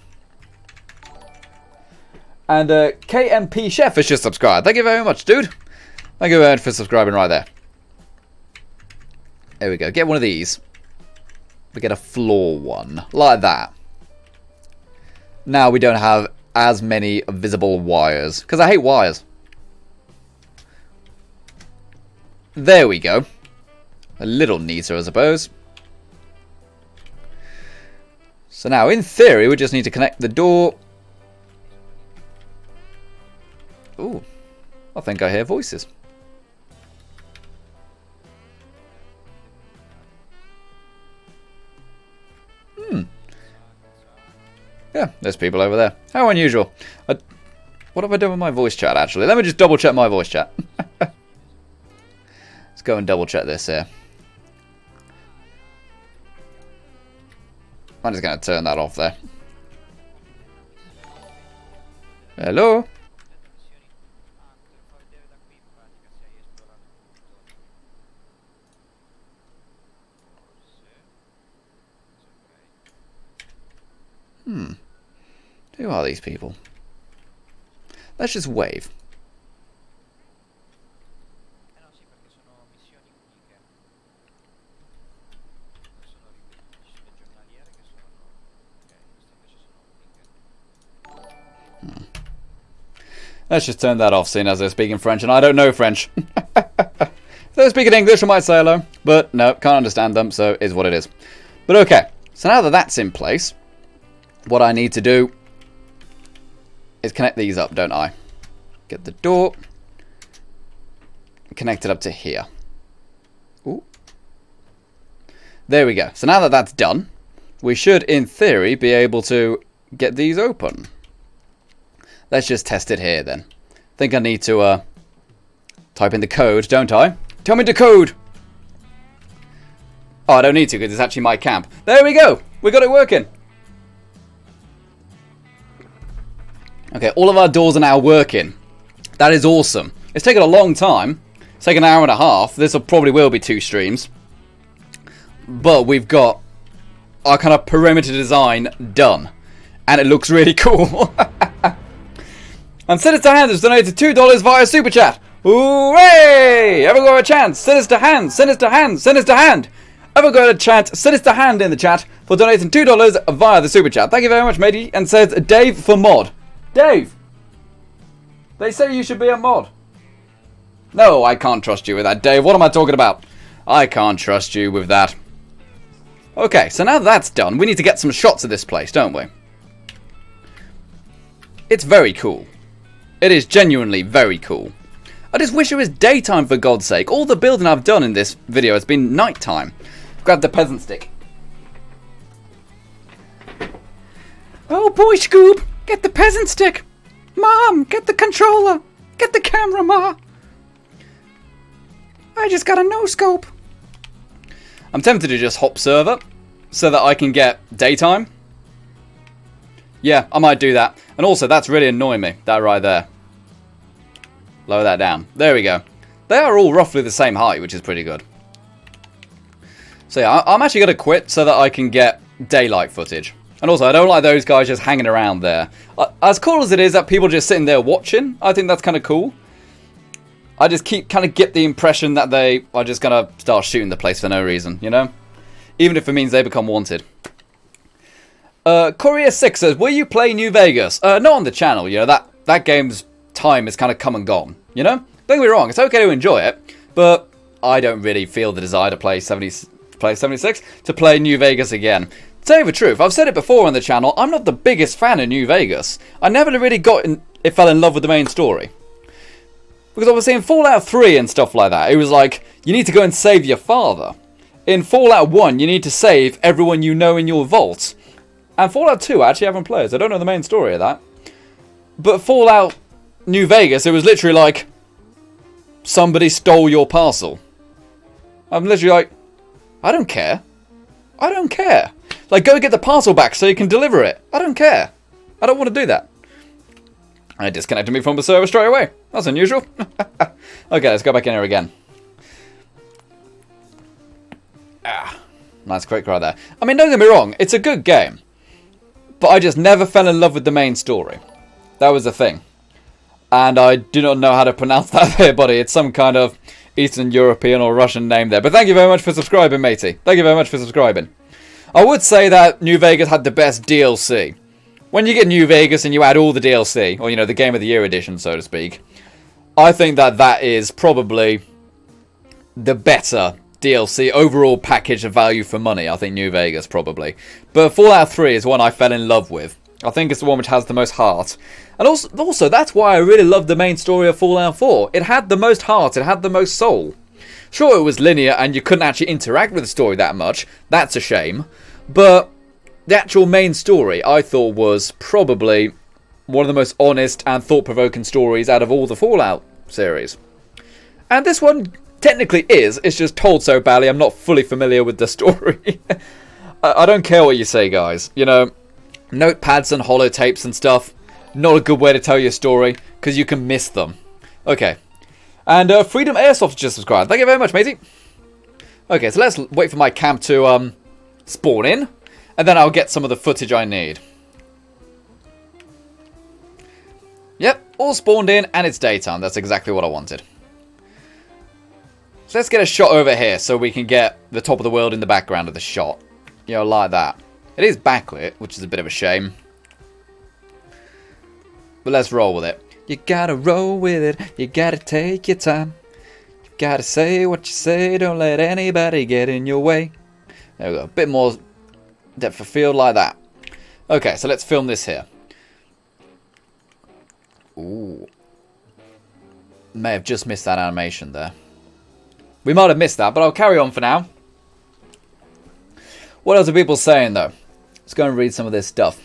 And c.a.m.p. Chef has just subscribed. Thank you very much, dude. Thank you very much for subscribing right there. There we go. Get one of these. We get a floor one. Like that. Now we don't have as many visible wires. Because I hate wires. There we go. A little neater, I suppose. So now, in theory, we just need to connect the door. Ooh, I think I hear voices. Yeah, there's people over there. How unusual. What have I done with my voice chat, actually? Let me just double check my voice chat. Let's go and double check this here. I'm just going to turn that off there. Hello? Who are these people? Let's just wave. Let's just turn that off, seeing as they're speaking French, and I don't know French. If they're speaking English, I might say hello. But no, can't understand them, so it is what it is. But okay, so now that that's in place, what I need to do is connect these up, don't I? Get the door. Connect it up to here. Ooh. There we go. So now that that's done, we should, in theory, be able to get these open. Let's just test it here, then. I think I need to type in the code, don't I? Tell me the code! Oh, I don't need to, because it's actually my camp. There we go! We got it working! Okay, all of our doors are now working. That is awesome. It's taken a long time. It's taken an hour and a half. This probably will be 2 streams. But we've got our kind of perimeter design done. And it looks really cool. And Sinister Hands has donated $2 via Super Chat. Hooray! Everyone got a chance. Sinister Hand, Sinister Hand, Sinister Hand. Everyone got a chant Sinister Hand in the chat for donating $2 via the Super Chat. Thank you very much, matey. And says Dave for mod. Dave! They say you should be a mod. No, I can't trust you with that, Dave. What am I talking about? I can't trust you with that. Okay, so now that's done, we need to get some shots of this place, don't we? It's very cool. It is genuinely very cool. I just wish it was daytime, for God's sake. All the building I've done in this video has been nighttime. Grab the peasant stick. Oh boy, Scoob! Get the peasant stick! Mom, get the controller! Get the camera, Ma! I just got a no-scope. I'm tempted to just hop server so that I can get daytime. Yeah, I might do that. And also, that's really annoying me. That right there. Lower that down. There we go. They are all roughly the same height, which is pretty good. So yeah, I'm actually going to quit so that I can get daylight footage. And also, I don't like those guys just hanging around there. As cool as it is that people just sitting there watching, I think that's kind of cool. I just kind of get the impression that they are just going to start shooting the place for no reason, you know? Even if it means they become wanted. Courier6 says, will you play New Vegas? Not on the channel, you know, that game's time has kind of come and gone, you know? Don't get me wrong, it's okay to enjoy it, but I don't really feel the desire to play 76 to play New Vegas again. To tell you the truth, I've said it before on the channel, I'm not the biggest fan of New Vegas. I never really fell in love with the main story. Because obviously in Fallout 3 and stuff like that, it was like, you need to go and save your father. In Fallout 1, you need to save everyone you know in your vault. And Fallout 2, I actually haven't played, so I don't know the main story of that. But Fallout New Vegas, it was literally like, somebody stole your parcel. I'm literally like, I don't care. I don't care. Like, go get the parcel back so you can deliver it. I don't care. I don't want to do that. And it disconnected me from the server straight away. That's unusual. Okay, let's go back in here again. Nice quick cry there. I mean, don't get me wrong, it's a good game. But I just never fell in love with the main story. That was the thing. And I do not know how to pronounce that there, buddy. It's some kind of Eastern European or Russian name there. But thank you very much for subscribing, matey. Thank you very much for subscribing. I would say that New Vegas had the best DLC. When you get New Vegas and you add all the DLC, or, you know, the Game of the Year edition, so to speak, I think that that is probably the better DLC, overall package of value for money, I think New Vegas probably. But Fallout 3 is one I fell in love with. I think it's the one which has the most heart. And also that's why I really loved the main story of Fallout 4. It had the most heart, it had the most soul. Sure, it was linear and you couldn't actually interact with the story that much. That's a shame. But the actual main story, I thought, was probably one of the most honest and thought-provoking stories out of all the Fallout series. And this one technically is. It's just told so badly I'm not fully familiar with the story. I don't care what you say, guys. You know, notepads and holotapes and stuff, not a good way to tell your story, because you can miss them. Okay. And Freedom Airsoft just subscribed. Thank you very much, matey. Okay, so let's wait for my camp to spawn in, and then I'll get some of the footage I need. Yep, all spawned in, and it's daytime. That's exactly what I wanted. So let's get a shot over here so we can get the top of the world in the background of the shot. You know, like that. It is backlit, which is a bit of a shame. But let's roll with it. You gotta roll with it. You gotta take your time. You gotta say what you say. Don't let anybody get in your way. There we go. A bit more depth of field like that. Okay, so let's film this here. Ooh. May have just missed that animation there. We might have missed that, but I'll carry on for now. What else are people saying, though? Let's go and read some of this stuff.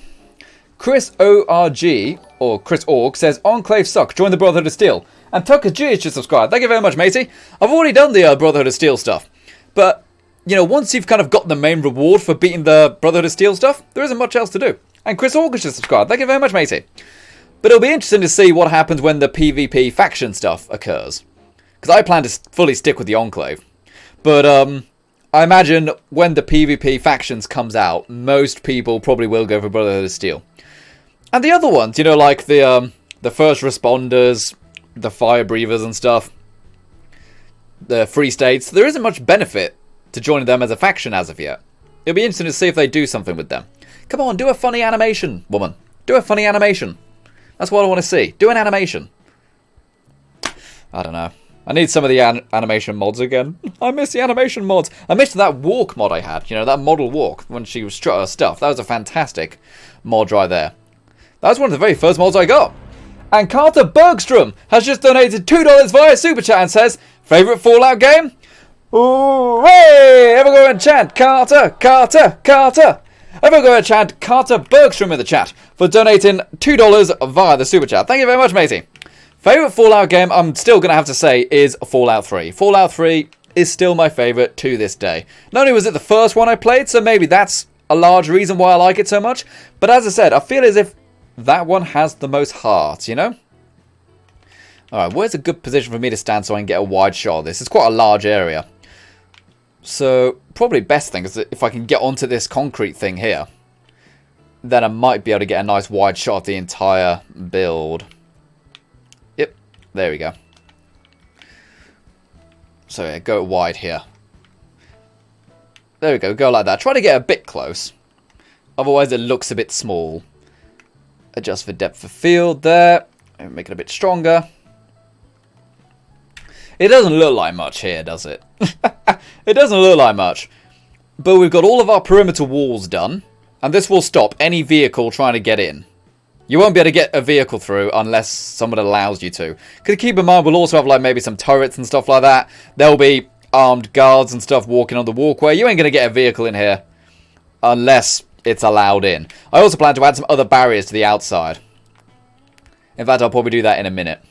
Chris ORG, or Chris Org, says, Enclave suck, join the Brotherhood of Steel. And Tucker G has just subscribed. Thank you very much, matey. I've already done the Brotherhood of Steel stuff. But, you know, once you've kind of got the main reward for beating the Brotherhood of Steel stuff, there isn't much else to do. And Chris Org has just subscribed. Thank you very much, matey. But it'll be interesting to see what happens when the PvP faction stuff occurs. Because I plan to fully stick with the Enclave. But, I imagine when the PvP factions comes out, most people probably will go for Brotherhood of Steel. And the other ones, you know, like the first responders, the fire breathers and stuff, the free states, there isn't much benefit to joining them as a faction as of yet. It'll be interesting to see if they do something with them. Come on, do a funny animation, woman. Do a funny animation. That's what I want to see. Do an animation. I don't know. I need some of the animation mods again. I miss the animation mods. I missed that walk mod I had. You know, that model walk when she was strut her stuff. That was a fantastic mod right there. That was one of the very first mods I got. And Carter Bergstrom has just donated $2 via Super Chat and says, favourite Fallout game? Hooray! Everyone go and chant Carter, Carter, Carter. Everyone go and chant Carter Bergstrom in the chat for donating $2 via the Super Chat. Thank you very much, matey. Favourite Fallout game, I'm still going to have to say, is Fallout 3. Fallout 3 is still my favourite to this day. Not only was it the first one I played, so maybe that's a large reason why I like it so much. But as I said, I feel as if that one has the most heart, you know? Alright, where's a good position for me to stand so I can get a wide shot of this? It's quite a large area. So, probably best thing is that if I can get onto this concrete thing here, then I might be able to get a nice wide shot of the entire build. Yep, there we go. So yeah, go wide here. There we go, go like that. Try to get a bit close. Otherwise it looks a bit small. Adjust for depth of field there. Make it a bit stronger. It doesn't look like much here, does it? It doesn't look like much. But we've got all of our perimeter walls done. And this will stop any vehicle trying to get in. You won't be able to get a vehicle through unless someone allows you to. Because keep in mind, we'll also have like maybe some turrets and stuff like that. There'll be armed guards and stuff walking on the walkway. You ain't going to get a vehicle in here unless it's allowed in. I also plan to add some other barriers to the outside. In fact, I'll probably do that in a minute.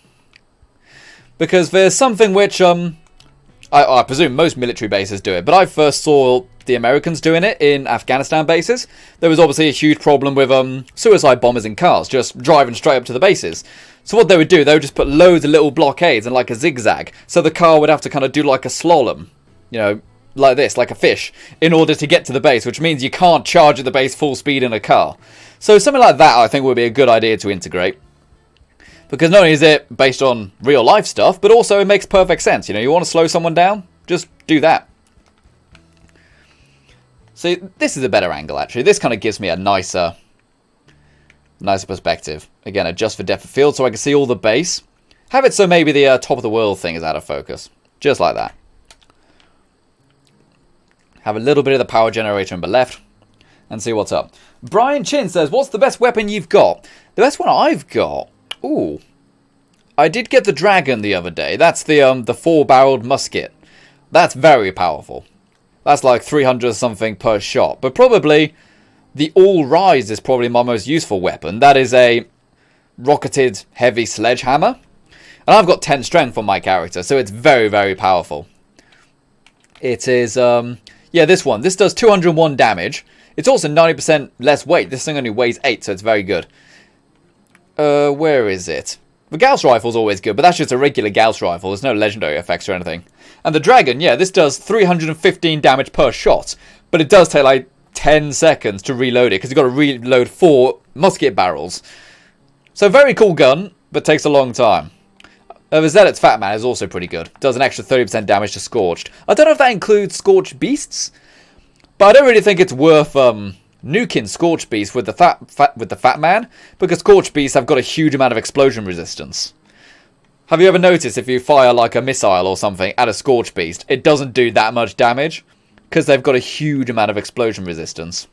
Because there's something which, I presume most military bases do it, but I first saw the Americans doing it in Afghanistan bases. There was obviously a huge problem with suicide bombers in cars, just driving straight up to the bases. So what they would do, they would just put loads of little blockades and like a zigzag, so the car would have to kind of do like a slalom, you know, like this, like a fish, in order to get to the base, which means you can't charge at the base full speed in a car. So something like that I think would be a good idea to integrate. Because not only is it based on real life stuff, but also it makes perfect sense. You know, you want to slow someone down? Just do that. See, this is a better angle actually. This kind of gives me a nicer perspective. Again, adjust for depth of field so I can see all the base. Have it so maybe the top of the world thing is out of focus. Just like that. Have a little bit of the power generator number left. And see what's up. Brian Chin says, what's the best weapon you've got? The best one I've got? Ooh. I did get the dragon the other day. That's the 4-barreled musket. That's very powerful. That's like 300 something per shot. But probably the All Rise is probably my most useful weapon. That is a rocketed heavy sledgehammer. And I've got 10 strength on my character, so it's very, very powerful. It is, yeah, this one. This does 201 damage. It's also 90% less weight. This thing only weighs 8, so it's very good. Where is it? The Gauss rifle's always good, but that's just a regular Gauss rifle. There's no legendary effects or anything. And the dragon, yeah, this does 315 damage per shot. But it does take like 10 seconds to reload it, because you've got to reload 4 musket barrels. So very cool gun, but takes a long time. The Zealot's Fat Man is also pretty good. Does an extra 30% damage to Scorched. I don't know if that includes Scorched Beasts, but I don't really think it's worth nuking Scorched Beast with the Fat Man, because Scorched Beasts have got a huge amount of explosion resistance. Have you ever noticed if you fire like a missile or something at a Scorched Beast, it doesn't do that much damage, because they've got a huge amount of explosion resistance.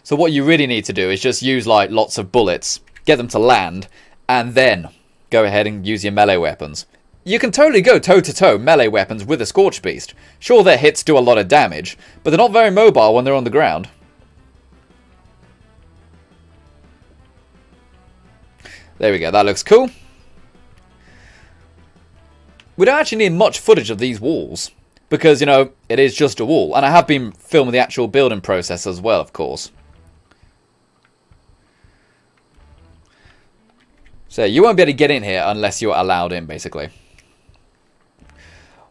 So what you really need to do is just use like lots of bullets, get them to land, and then go ahead and use your melee weapons. You can totally go toe-to-toe melee weapons with a Scorched Beast. Sure, their hits do a lot of damage, but they're not very mobile when they're on the ground. There we go, that looks cool. We don't actually need much footage of these walls, because, you know, it is just a wall. And I have been filming the actual building process as well, of course. So you won't be able to get in here unless you're allowed in, basically.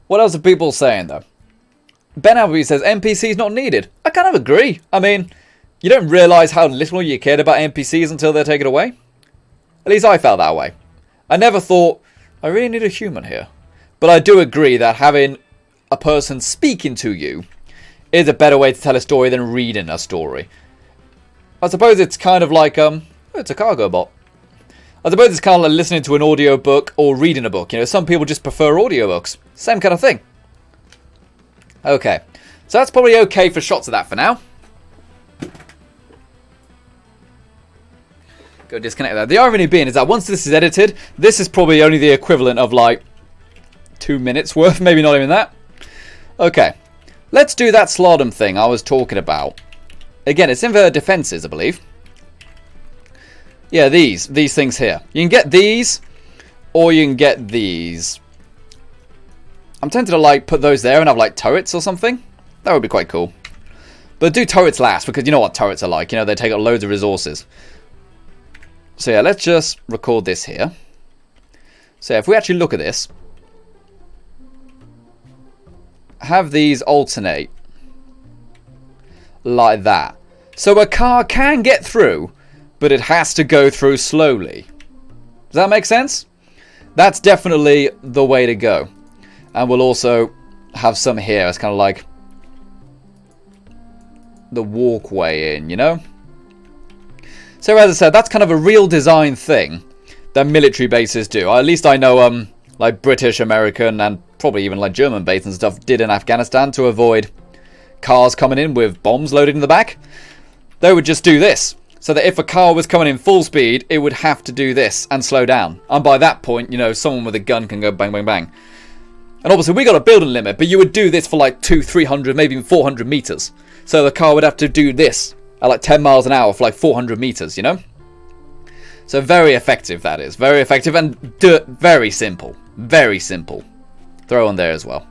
What else are people saying, though? Ben Appleby says, NPCs not needed. I kind of agree. I mean, you don't realise how little you cared about NPCs until they're taken away. At least I felt that way. I never thought, I really need a human here. But I do agree that having a person speaking to you is a better way to tell a story than reading a story. I suppose it's kind of like, it's a cargo bot. I suppose it's kind of like listening to an audiobook or reading a book. You know, some people just prefer audiobooks. Same kind of thing. Okay. So that's probably okay for shots of that for now. Go disconnect that. The irony being is that once this is edited, this is probably only the equivalent of like 2 minutes worth. Maybe not even that. Okay. Let's do that Slardom thing I was talking about. Again, it's inverted defenses, I believe. Yeah, these things here. You can get these, or you can get these. I'm tempted to like put those there and have like turrets or something. That would be quite cool. But do turrets last, because you know what turrets are like. You know, they take up loads of resources. So yeah, let's just record this here. So if we actually look at this, have these alternate like that. So a car can get through, but it has to go through slowly. Does that make sense? That's definitely the way to go. And we'll also have some here. It's kind of like the walkway in, you know? So as I said, that's kind of a real design thing that military bases do. Or at least I know like British, American, and probably even like German bases and stuff did in Afghanistan to avoid cars coming in with bombs loaded in the back. They would just do this. So that if a car was coming in full speed, it would have to do this and slow down. And by that point, you know, someone with a gun can go bang, bang, bang. And obviously we got a building limit, but you would do this for like 200, 300, maybe even 400 meters. So the car would have to do this at like 10 miles an hour for like 400 meters, you know? So very effective, that is. Very effective and very simple. Very simple. Throw on there as well.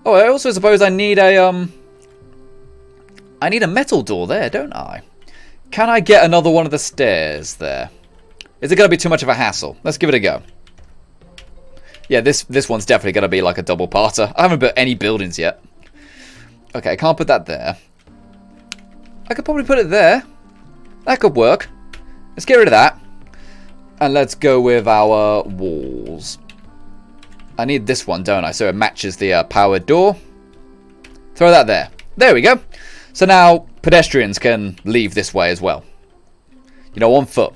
Oh, I also suppose I need a metal door there, don't I? Can I get another one of the stairs there? Is it going to be too much of a hassle? Let's give it a go. Yeah, this one's definitely going to be like a double-parter. I haven't built any buildings yet. Okay, I can't put that there. I could probably put it there. That could work. Let's get rid of that. And let's go with our walls. I need this one, don't I? So it matches the powered door. Throw that there. There we go. So now pedestrians can leave this way as well. You know, on foot.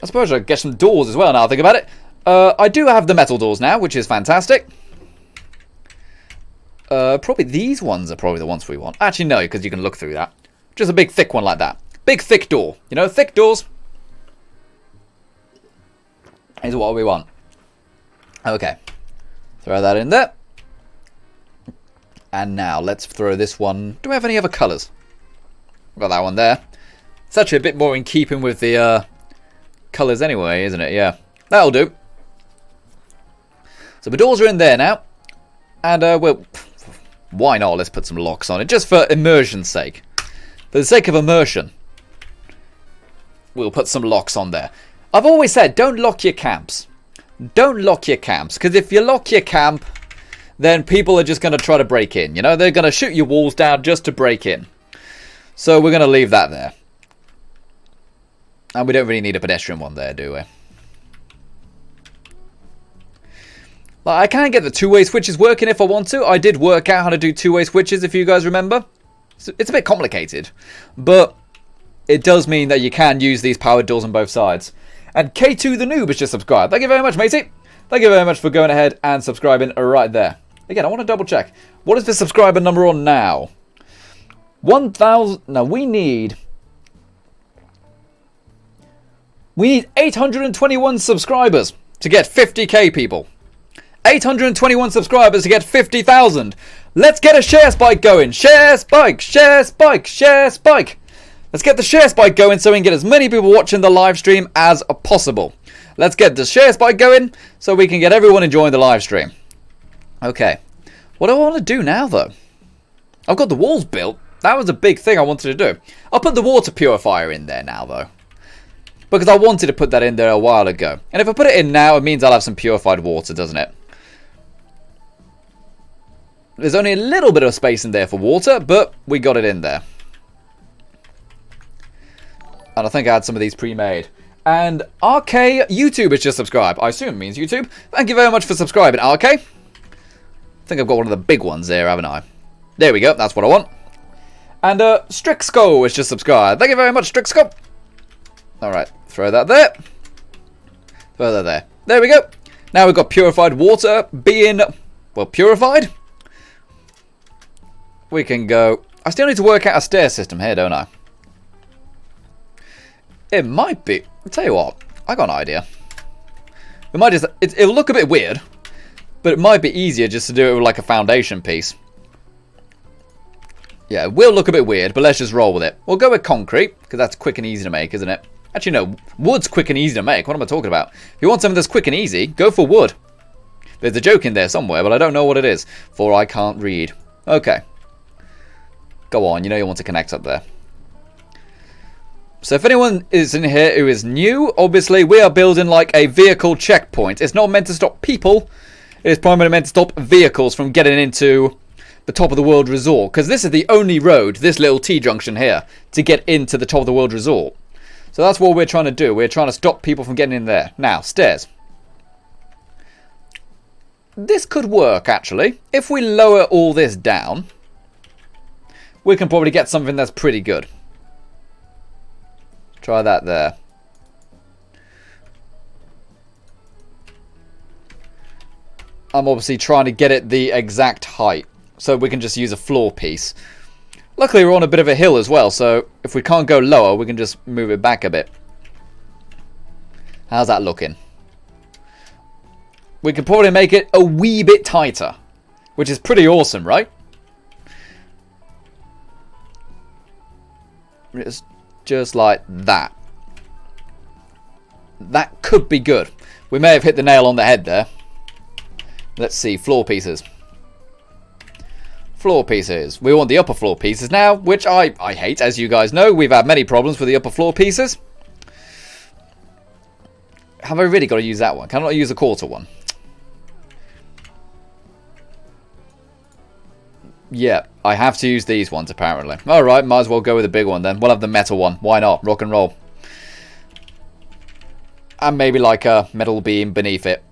I suppose I could get some doors as well now I think about it. I do have the metal doors now, which is fantastic. Probably these ones are probably the ones we want. Actually, no, because you can look through that. Just a big, thick one like that. Big, thick door. You know, thick doors is what we want. Okay. Throw that in there. And now, let's throw this one. Do we have any other colours? Got that one there. It's actually a bit more in keeping with the colours anyway, isn't it? Yeah. That'll do. So the doors are in there now. And, well, why not? Let's put some locks on it. Just for immersion's sake. For the sake of immersion. We'll put some locks on there. I've always said, don't lock your camps. Don't lock your camps. Because if you lock your camp, then people are just going to try to break in. You know, they're going to shoot your walls down just to break in. So we're going to leave that there. And we don't really need a pedestrian one there, do we? Like, I can get the two-way switches working if I want to. I did work out how to do two-way switches, if you guys remember. It's a bit complicated. But it does mean that you can use these powered doors on both sides. And K2 the Noob has just subscribed. Thank you very much, matey. Thank you very much for going ahead and subscribing right there. Again, I want to double check. What is the subscriber number on now? 1,000... No, we need 821 subscribers to get 50k, people. 821 subscribers to get 50,000. Let's get a share spike going. Share spike, share spike, share spike. Let's get the share spike going so we can get as many people watching the live stream as possible. Let's get the share spike going so we can get everyone enjoying the live stream. Okay. What do I want to do now, though? I've got the walls built. That was a big thing I wanted to do. I'll put the water purifier in there now, though. Because I wanted to put that in there a while ago. And if I put it in now, it means I'll have some purified water, doesn't it? There's only a little bit of space in there for water, but we got it in there. And I think I had some of these pre-made. And RK YouTube has just subscribed. I assume it means YouTube. Thank you very much for subscribing, RK. I think I've got one of the big ones there, haven't I? There we go. That's what I want. And Strixco has just subscribed. Thank you very much, Strixco. Alright, throw that there. Throw that there. There we go. Now we've got purified water being, well, purified. We can go. I still need to work out a stair system here, don't I? It might be. I'll tell you what. I got an idea. We might just. It'll look a bit weird, but it might be easier just to do it with like a foundation piece. Yeah, it will look a bit weird, but let's just roll with it. We'll go with concrete, because that's quick and easy to make, isn't it? Actually, no. Wood's quick and easy to make. What am I talking about? If you want something that's quick and easy, go for wood. There's a joke in there somewhere, but I don't know what it is, for I can't read. Okay. Go on, you know you want to connect up there. So if anyone is in here who is new, obviously we are building like a vehicle checkpoint. It's not meant to stop people. It is primarily meant to stop vehicles from getting into the top of the world resort. Because this is the only road, this little T-junction here, to get into the top of the world resort. So that's what we're trying to do. We're trying to stop people from getting in there. Now, stairs. This could work, actually. If we lower all this down, we can probably get something that's pretty good. Try that there. I'm obviously trying to get it the exact height, so we can just use a floor piece. Luckily we're on a bit of a hill as well, so if we can't go lower, we can just move it back a bit. How's that looking? We could probably make it a wee bit tighter, which is pretty awesome, right? It's just like that. That could be good. We may have hit the nail on the head there. Let's see, floor pieces. Floor pieces. We want the upper floor pieces now, which I hate, as you guys know. We've had many problems with the upper floor pieces. Have I really got to use that one? Can I not use a quarter one? Yeah, I have to use these ones apparently. Alright, might as well go with the big one then. We'll have the metal one. Why not? Rock and roll. And maybe like a metal beam beneath it.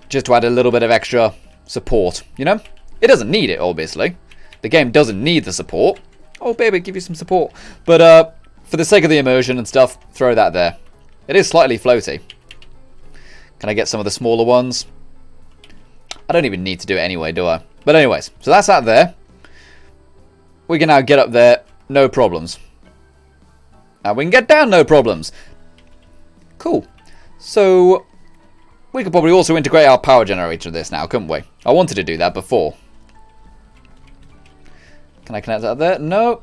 Just to add a little bit of extra support, you know? It doesn't need it, obviously. The game doesn't need the support. Oh, baby, give you some support. But for the sake of the immersion and stuff, throw that there. It is slightly floaty. Can I get some of the smaller ones? I don't even need to do it anyway, do I? But anyways, so that's out there. We can now get up there, no problems. And we can get down, no problems. Cool. So, we could probably also integrate our power generator to this now, couldn't we? I wanted to do that before. Can I connect that there? No.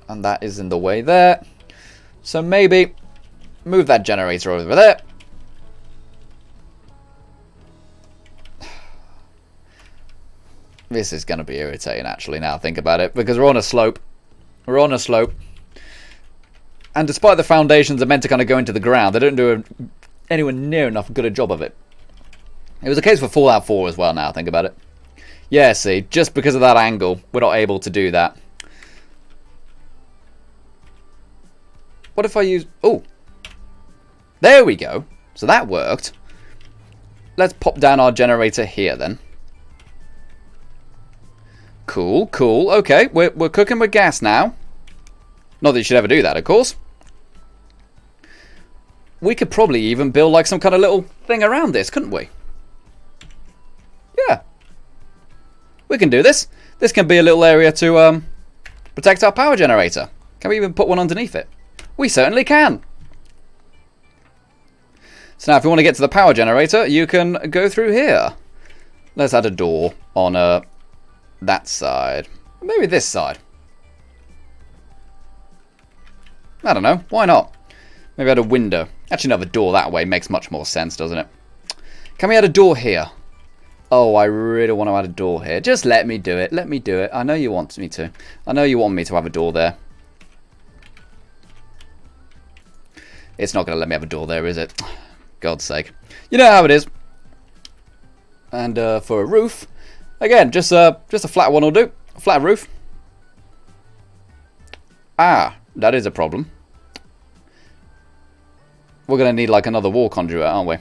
And that is in the way there. So maybe move that generator over there. This is going to be irritating, actually, now I think about it. Because we're on a slope. We're on a slope. And despite the foundations are meant to kind of go into the ground, they don't do anywhere near enough good a job of it. It was a case for Fallout 4 as well, now I think about it. Yeah, see, just because of that angle, we're not able to do that. What if I use... Oh! There we go. So that worked. Let's pop down our generator here, then. Cool, cool. Okay, we're cooking with gas now. Not that you should ever do that, of course. We could probably even build like some kind of little thing around this, couldn't we? Yeah. We can do this. This can be a little area to protect our power generator. Can we even put one underneath it? We certainly can. So now if you want to get to the power generator, you can go through here. Let's add a door on that side. Maybe this side. I don't know. Why not? Maybe add a window. Actually, no, the door that way makes much more sense, doesn't it? Can we add a door here? Oh, I really want to add a door here. Just let me do it. Let me do it. I know you want me to. I know you want me to have a door there. It's not going to let me have a door there, is it? God's sake. You know how it is. And for a roof, again, just a flat one will do. A flat roof. Ah, that is a problem. We're going to need like another wall conduit, aren't we?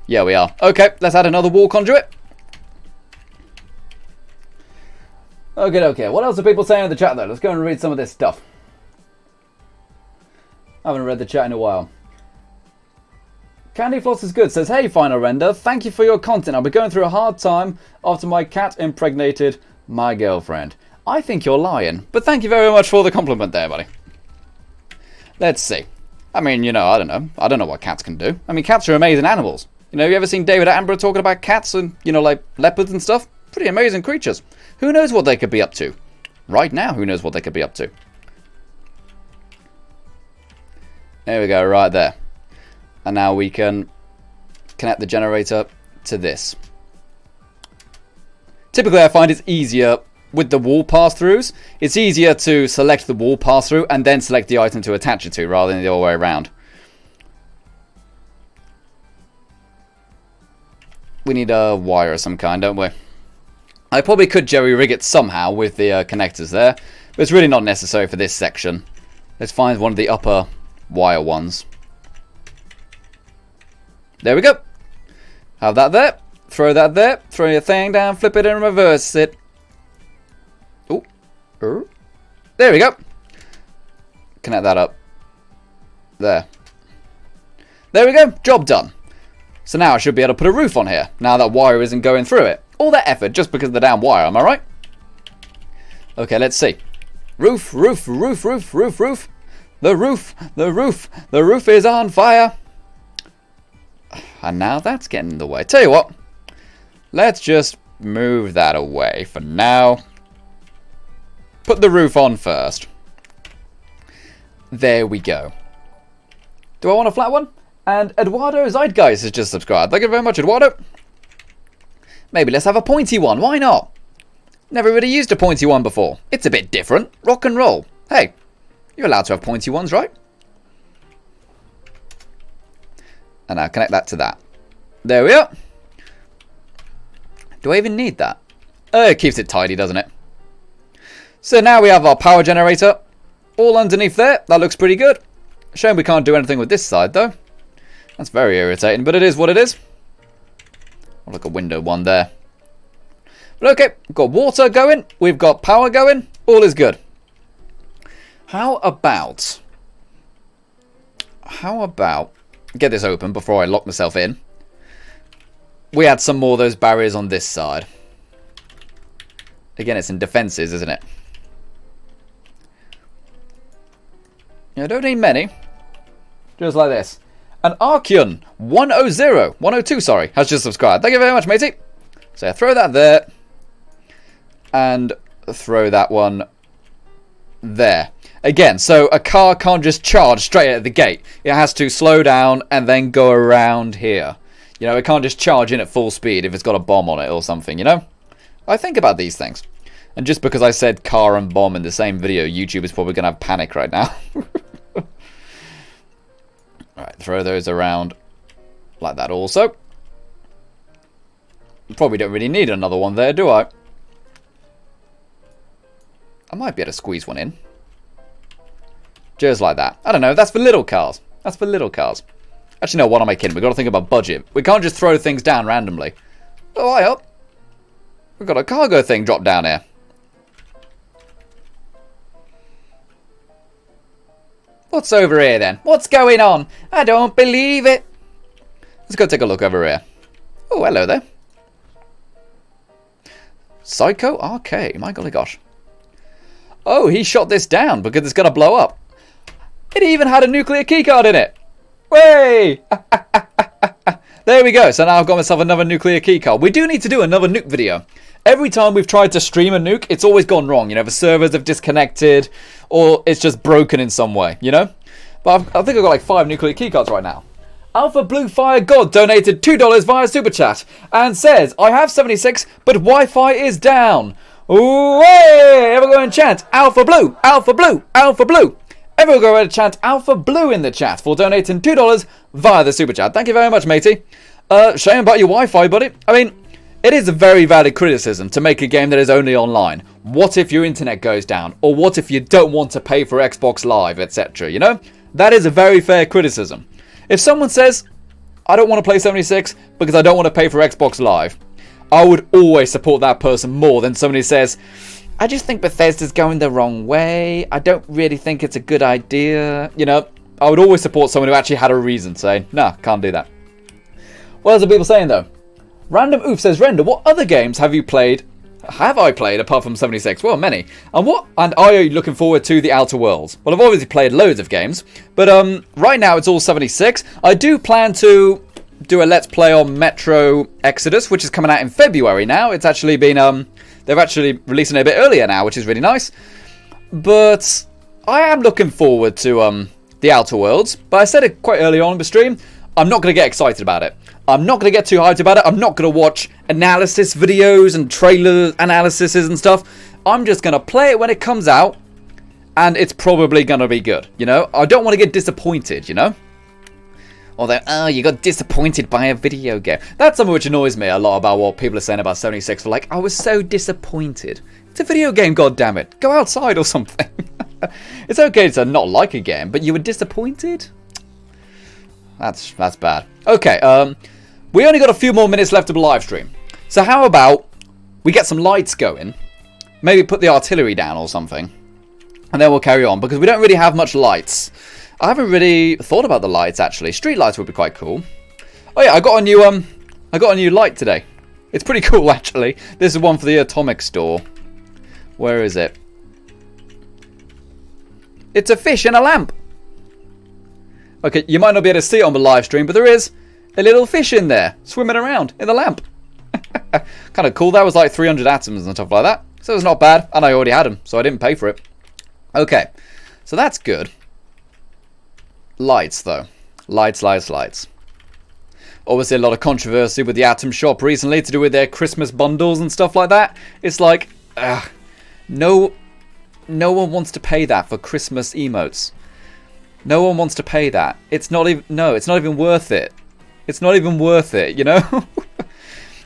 Yeah, we are. Okay, let's add another wall conduit. Okay. What else are people saying in the chat, though? Let's go and read some of this stuff. I haven't read the chat in a while. Candy Floss is good. Says, hey, Final Render. Thank you for your content. I'll be going through a hard time after my cat impregnated my girlfriend. I think you're lying. But thank you very much for the compliment there, buddy. Let's see. I mean, you know, I don't know. I don't know what cats can do. I mean, cats are amazing animals. You know, you ever seen David Attenborough talking about cats and, you know, like leopards and stuff? Pretty amazing creatures. Who knows what they could be up to? Right now, who knows what they could be up to? There we go, right there. And now we can connect the generator to this. Typically, I find it's easier with the wall pass-throughs. It's easier to select the wall pass-through and then select the item to attach it to, rather than the other way around. We need a wire of some kind, don't we? I probably could jerry-rig it somehow with the connectors there, but it's really not necessary for this section. Let's find one of the upper wire ones. There we go. Have that there. Throw that there. Throw your thing down, flip it and reverse it. Oh. There we go. Connect that up. There. There we go. Job done. So now I should be able to put a roof on here. Now that wire isn't going through it. All that effort just because of the damn wire, am I right? Okay, let's see. Roof, roof, roof, roof, roof, roof. The roof, the roof, the roof is on fire. And now that's getting in the way. Tell you what. Let's just move that away for now. Put the roof on first. There we go. Do I want a flat one? And Eduardo Zeitgeist has just subscribed. Thank you very much, Eduardo. Maybe let's have a pointy one. Why not? Never really used a pointy one before. It's a bit different. Rock and roll. Hey, you're allowed to have pointy ones, right? And now connect that to that. There we are. Do I even need that? It keeps it tidy, doesn't it? So now we have our power generator all underneath there. That looks pretty good. Shame we can't do anything with this side, though. That's very irritating, but it is what it is. I'll look a window one there. But okay, we've got water going. We've got power going. All is good. How about get this open before I lock myself in. we add some more of those barriers on this side. Again, it's in defenses, isn't it? You don't need many. Just like this. And Archeon 102, sorry, has just subscribed. Thank you very much, matey. So throw that there. And throw that one there. Again, so a car can't just charge straight at the gate. It has to slow down and then go around here. You know, it can't just charge in at full speed if it's got a bomb on it or something, you know? I think about these things. And just because I said car and bomb in the same video, YouTube is probably going to have panic right now. Alright, throw those around like that also. Probably don't really need another one there, do I? I might be able to squeeze one in. Just like that. I don't know, that's for little cars. That's for little cars. Actually, no, what am I kidding? We've got to think about budget. We can't just throw things down randomly. Oh, I hope. We've got a cargo thing dropped down here. What's over here then? What's going on? I don't believe it. Let's go take a look over here. Oh, hello there. Psycho RK. My golly gosh. Oh, he shot this down because it's going to blow up. It even had a nuclear keycard in it. Way! There we go. So now I've got myself another nuclear keycard. We do need to do another nuke video. Every time we've tried to stream a nuke, it's always gone wrong. You know, the servers have disconnected or it's just broken in some way, you know? But I think I've got like 5 nuclear keycards right now. Alpha Blue Fire God donated $2 via Super Chat and says, I have 76, but Wi-Fi is down. Way! Everyone go and chant Alpha Blue, Alpha Blue, Alpha Blue. Everyone go and chant Alpha Blue in the chat for donating $2 via the Super Chat. Thank you very much, matey. Shame about your Wi-Fi, buddy. I mean, it is a very valid criticism to make a game that is only online. What if your internet goes down? Or what if you don't want to pay for Xbox Live, etc., you know? That is a very fair criticism. If someone says, I don't want to play 76 because I don't want to pay for Xbox Live, I would always support that person more than somebody who says, I just think Bethesda's going the wrong way. I don't really think it's a good idea. You know, I would always support someone who actually had a reason saying, nah, can't do that. What else are people saying though? Random Oof says, Render, what other games have you played? Have I played apart from 76? Well, many. And are you looking forward to the Outer Worlds? Well, I've obviously played loads of games, but right now it's all 76. I do plan to do a Let's Play on Metro Exodus, which is coming out in February now. It's actually been, they're actually releasing it a bit earlier now, which is really nice. But I am looking forward to the Outer Worlds. But I said it quite early on in the stream, I'm not going to get excited about it. I'm not going to get too hyped about it. I'm not going to watch analysis videos and trailer analyses and stuff. I'm just going to play it when it comes out. And it's probably going to be good, you know? I don't want to get disappointed, you know? Although, oh, you got disappointed by a video game. That's something which annoys me a lot about what people are saying about 76. For like, I was so disappointed. It's a video game, goddammit. Go outside or something. It's okay to not like a game, but you were disappointed? That's bad. Okay, we only got a few more minutes left of the live stream. So how about we get some lights going? Maybe put the artillery down or something. And then we'll carry on, because we don't really have much lights. I haven't really thought about the lights, actually. Street lights would be quite cool. Oh yeah, I got a new light today. It's pretty cool, actually. This is one for the Atomic Store. Where is it? It's a fish in a lamp. Okay, you might not be able to see it on the live stream, but there is a little fish in there, swimming around in the lamp. Kind of cool. That was like 300 atoms and stuff like that. So it's not bad, and I already had them, so I didn't pay for it. Okay, so that's good. Lights, though. Lights. Obviously, a lot of controversy with the Atom Shop recently to do with their Christmas bundles and stuff like that. It's like, no one wants to pay that for Christmas emotes. No one wants to pay that. It's not even, no, it's not even worth it. It's not even worth it, you know?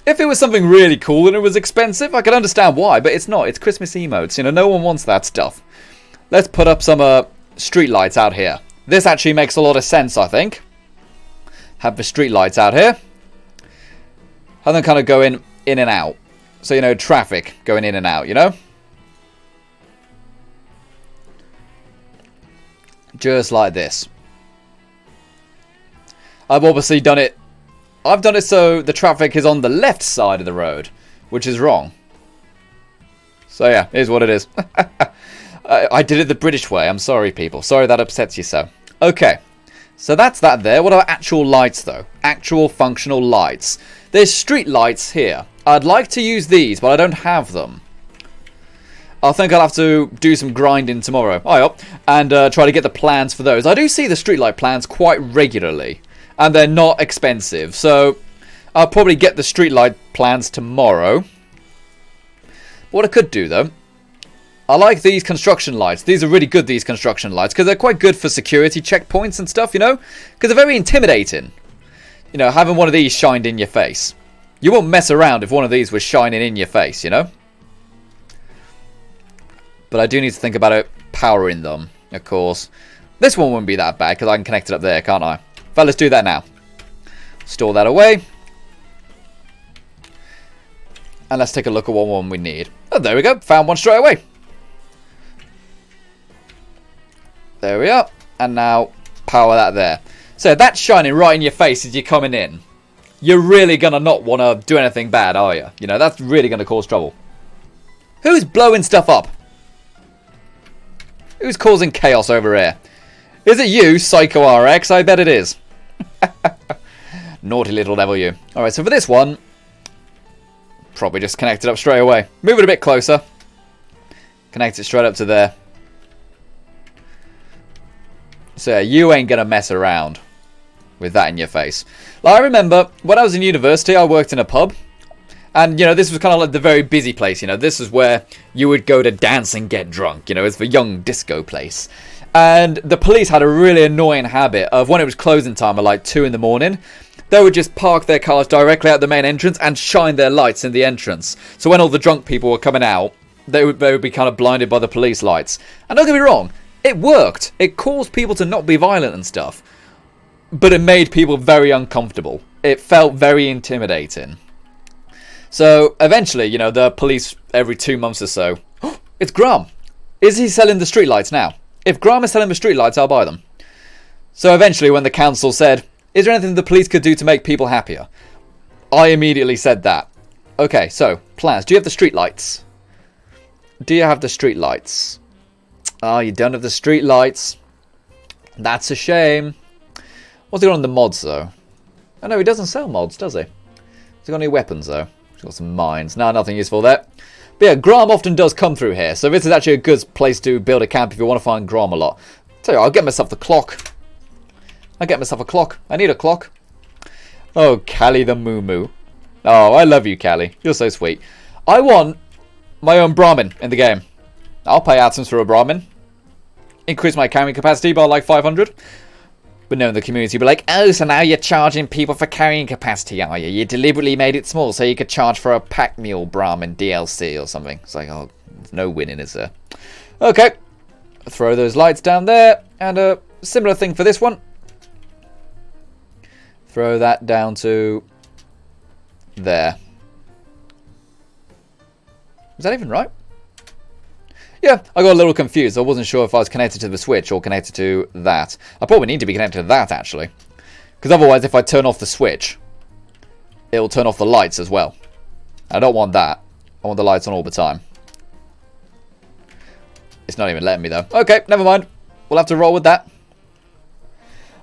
If it was something really cool and it was expensive, I could understand why, but it's not. It's Christmas emotes, you know? No one wants that stuff. Let's put up some street lights out here. This actually makes a lot of sense, I think. Have the street lights out here. And then kind of go in and out. So, you know, traffic going in and out, you know? Just like this. I've obviously done it I've done it so the traffic is on the left side of the road, which is wrong. So yeah, here's what it is. I did it the British way. I'm sorry, people. Sorry that upsets you so. Okay, so that's that there. What about actual lights, though? Actual functional lights. There's street lights here. I'd like to use these, but I don't have them. I think I'll have to do some grinding tomorrow. And try to get the plans for those. I do see the streetlight plans quite regularly. And they're not expensive. So I'll probably get the streetlight plans tomorrow. What I could do, though, I like these construction lights. These are really good, these construction lights, because they're quite good for security checkpoints and stuff, you know? Because they're very intimidating. You know, having one of these shined in your face. You won't mess around if one of these was shining in your face, you know? But I do need to think about it powering them, of course. This one wouldn't be that bad, because I can connect it up there, can't I? But let's do that now. Store that away. And let's take a look at what one we need. Oh, there we go. Found one straight away. There we are. And now power that there. So that's shining right in your face as you're coming in. You're really going to not want to do anything bad, are you? You know, that's really going to cause trouble. Who's blowing stuff up? Who's causing chaos over here? Is it you, Psycho RX? I bet it is. Naughty little devil you. Alright, so for this one, probably just connect it up straight away. Move it a bit closer. Connect it straight up to there. So yeah, you ain't going to mess around with that in your face. Like, I remember when I was in university, I worked in a pub. And, you know, this was kind of like the very busy place, you know. This is where you would go to dance and get drunk, you know. It's the young disco place. And the police had a really annoying habit of when it was closing time at like 2 in the morning, they would just park their cars directly out the main entrance and shine their lights in the entrance. So when all the drunk people were coming out, they would be kind of blinded by the police lights. And don't get me wrong, it worked. It caused people to not be violent and stuff. But it made people very uncomfortable. It felt very intimidating. So eventually, you know, the police every 2 months or so. Oh, it's Grum. Is he selling the streetlights now? If Grum is selling the streetlights, I'll buy them. So eventually, when the council said, "Is there anything the police could do to make people happier?" I immediately said that. Okay, so plans. Do you have the streetlights? Do you have the streetlights? Oh, you don't have the streetlights. That's a shame. What's he got on the mods though? Oh no, he doesn't sell mods, does he? Has he got any weapons though? He's got some mines. No, nothing useful there. But yeah, Grom often does come through here. So this is actually a good place to build a camp if you want to find Grom a lot. Tell you what, I'll get myself the clock. I'll get myself a clock. I need a clock. Oh, Callie the Moo Moo. Oh, I love you, Callie. You're so sweet. I want my own Brahmin in the game. I'll pay atoms for a Brahmin. Increase my carrying capacity by like 500. But no, the community will be like, "Oh, so now you're charging people for carrying capacity, are you? You deliberately made it small so you could charge for a pack mule Brahmin DLC or something." It's like, oh, there's no winning, is there? Okay. Throw those lights down there. And a similar thing for this one. Throw that down to there. Is that even right? Yeah, I got a little confused. I wasn't sure if I was connected to the switch or connected to that. I probably need to be connected to that, actually. Because otherwise, if I turn off the switch, it'll turn off the lights as well. I don't want that. I want the lights on all the time. It's not even letting me, though. Okay, never mind. We'll have to roll with that.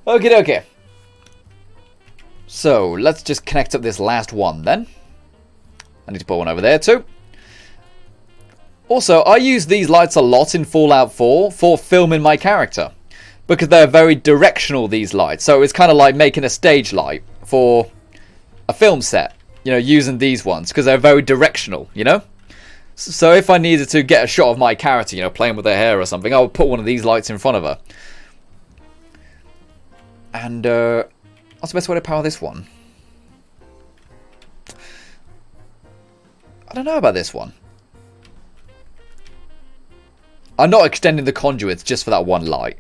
Okie dokie. So, let's just connect up this last one, then. I need to put one over there, too. Also, I use these lights a lot in Fallout 4 for filming my character. Because they're very directional, these lights. So it's kind of like making a stage light for a film set. You know, using these ones. Because they're very directional, you know? So if I needed to get a shot of my character, you know, playing with her hair or something, I would put one of these lights in front of her. And, what's the best way to power this one? I don't know about this one. I'm not extending the conduits just for that one light.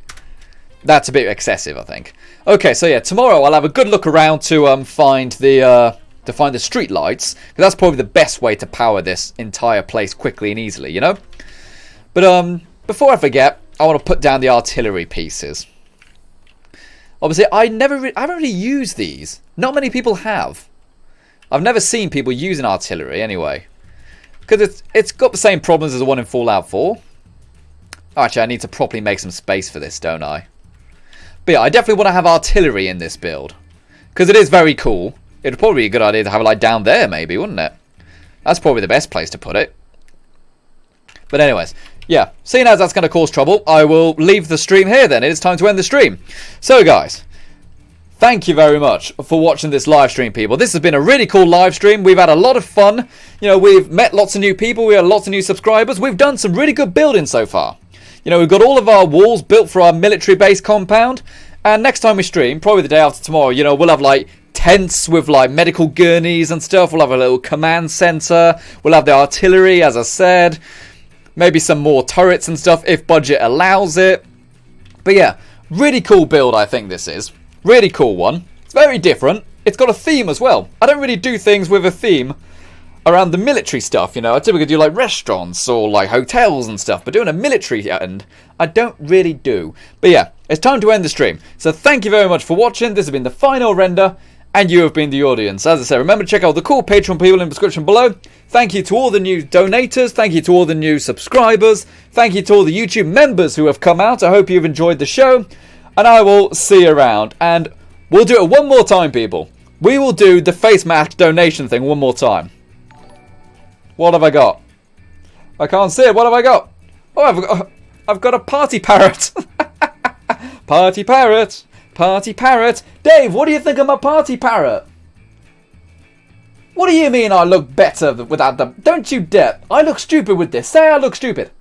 That's a bit excessive, I think. Okay, so yeah, tomorrow I'll have a good look around to find the street lights, because that's probably the best way to power this entire place quickly and easily, you know. But before I forget, I want to put down the artillery pieces. Obviously, I haven't really used these. Not many people have. I've never seen people using artillery anyway. Because it's got the same problems as the one in Fallout 4. Actually, I need to properly make some space for this, don't I? But yeah, I definitely want to have artillery in this build. Because it is very cool. It'd probably be a good idea to have it like down there maybe, wouldn't it? That's probably the best place to put it. But anyways, yeah, seeing as that's going to cause trouble, I will leave the stream here then. It is time to end the stream. So guys, thank you very much for watching this live stream, people. This has been a really cool live stream. We've had a lot of fun. You know, we've met lots of new people. We had lots of new subscribers. We've done some really good building so far. You know, we've got all of our walls built for our military base compound. And next time we stream, probably the day after tomorrow, you know, we'll have like tents with like medical gurneys and stuff. We'll have a little command center. We'll have the artillery, as I said. Maybe some more turrets and stuff if budget allows it. But yeah, really cool build I think this is. Really cool one. It's very different. It's got a theme as well. I don't really do things with a theme around the military stuff, you know. I typically do like restaurants or like hotels and stuff. But doing a military end, I don't really do. But yeah, it's time to end the stream. So thank you very much for watching. This has been the final render. And you have been the audience. As I said, remember to check out the cool Patreon people in the description below. Thank you to all the new donators. Thank you to all the new subscribers. Thank you to all the YouTube members who have come out. I hope you've enjoyed the show. And I will see you around. And we'll do it one more time, people. We will do the face mask donation thing one more time. What have I got? I can't see it. What have I got? Oh, I've got a party parrot. Party parrot. Party parrot. Dave, what do you think of my party parrot? What do you mean I look better without them? Don't you dare. I look stupid with this. Say I look stupid.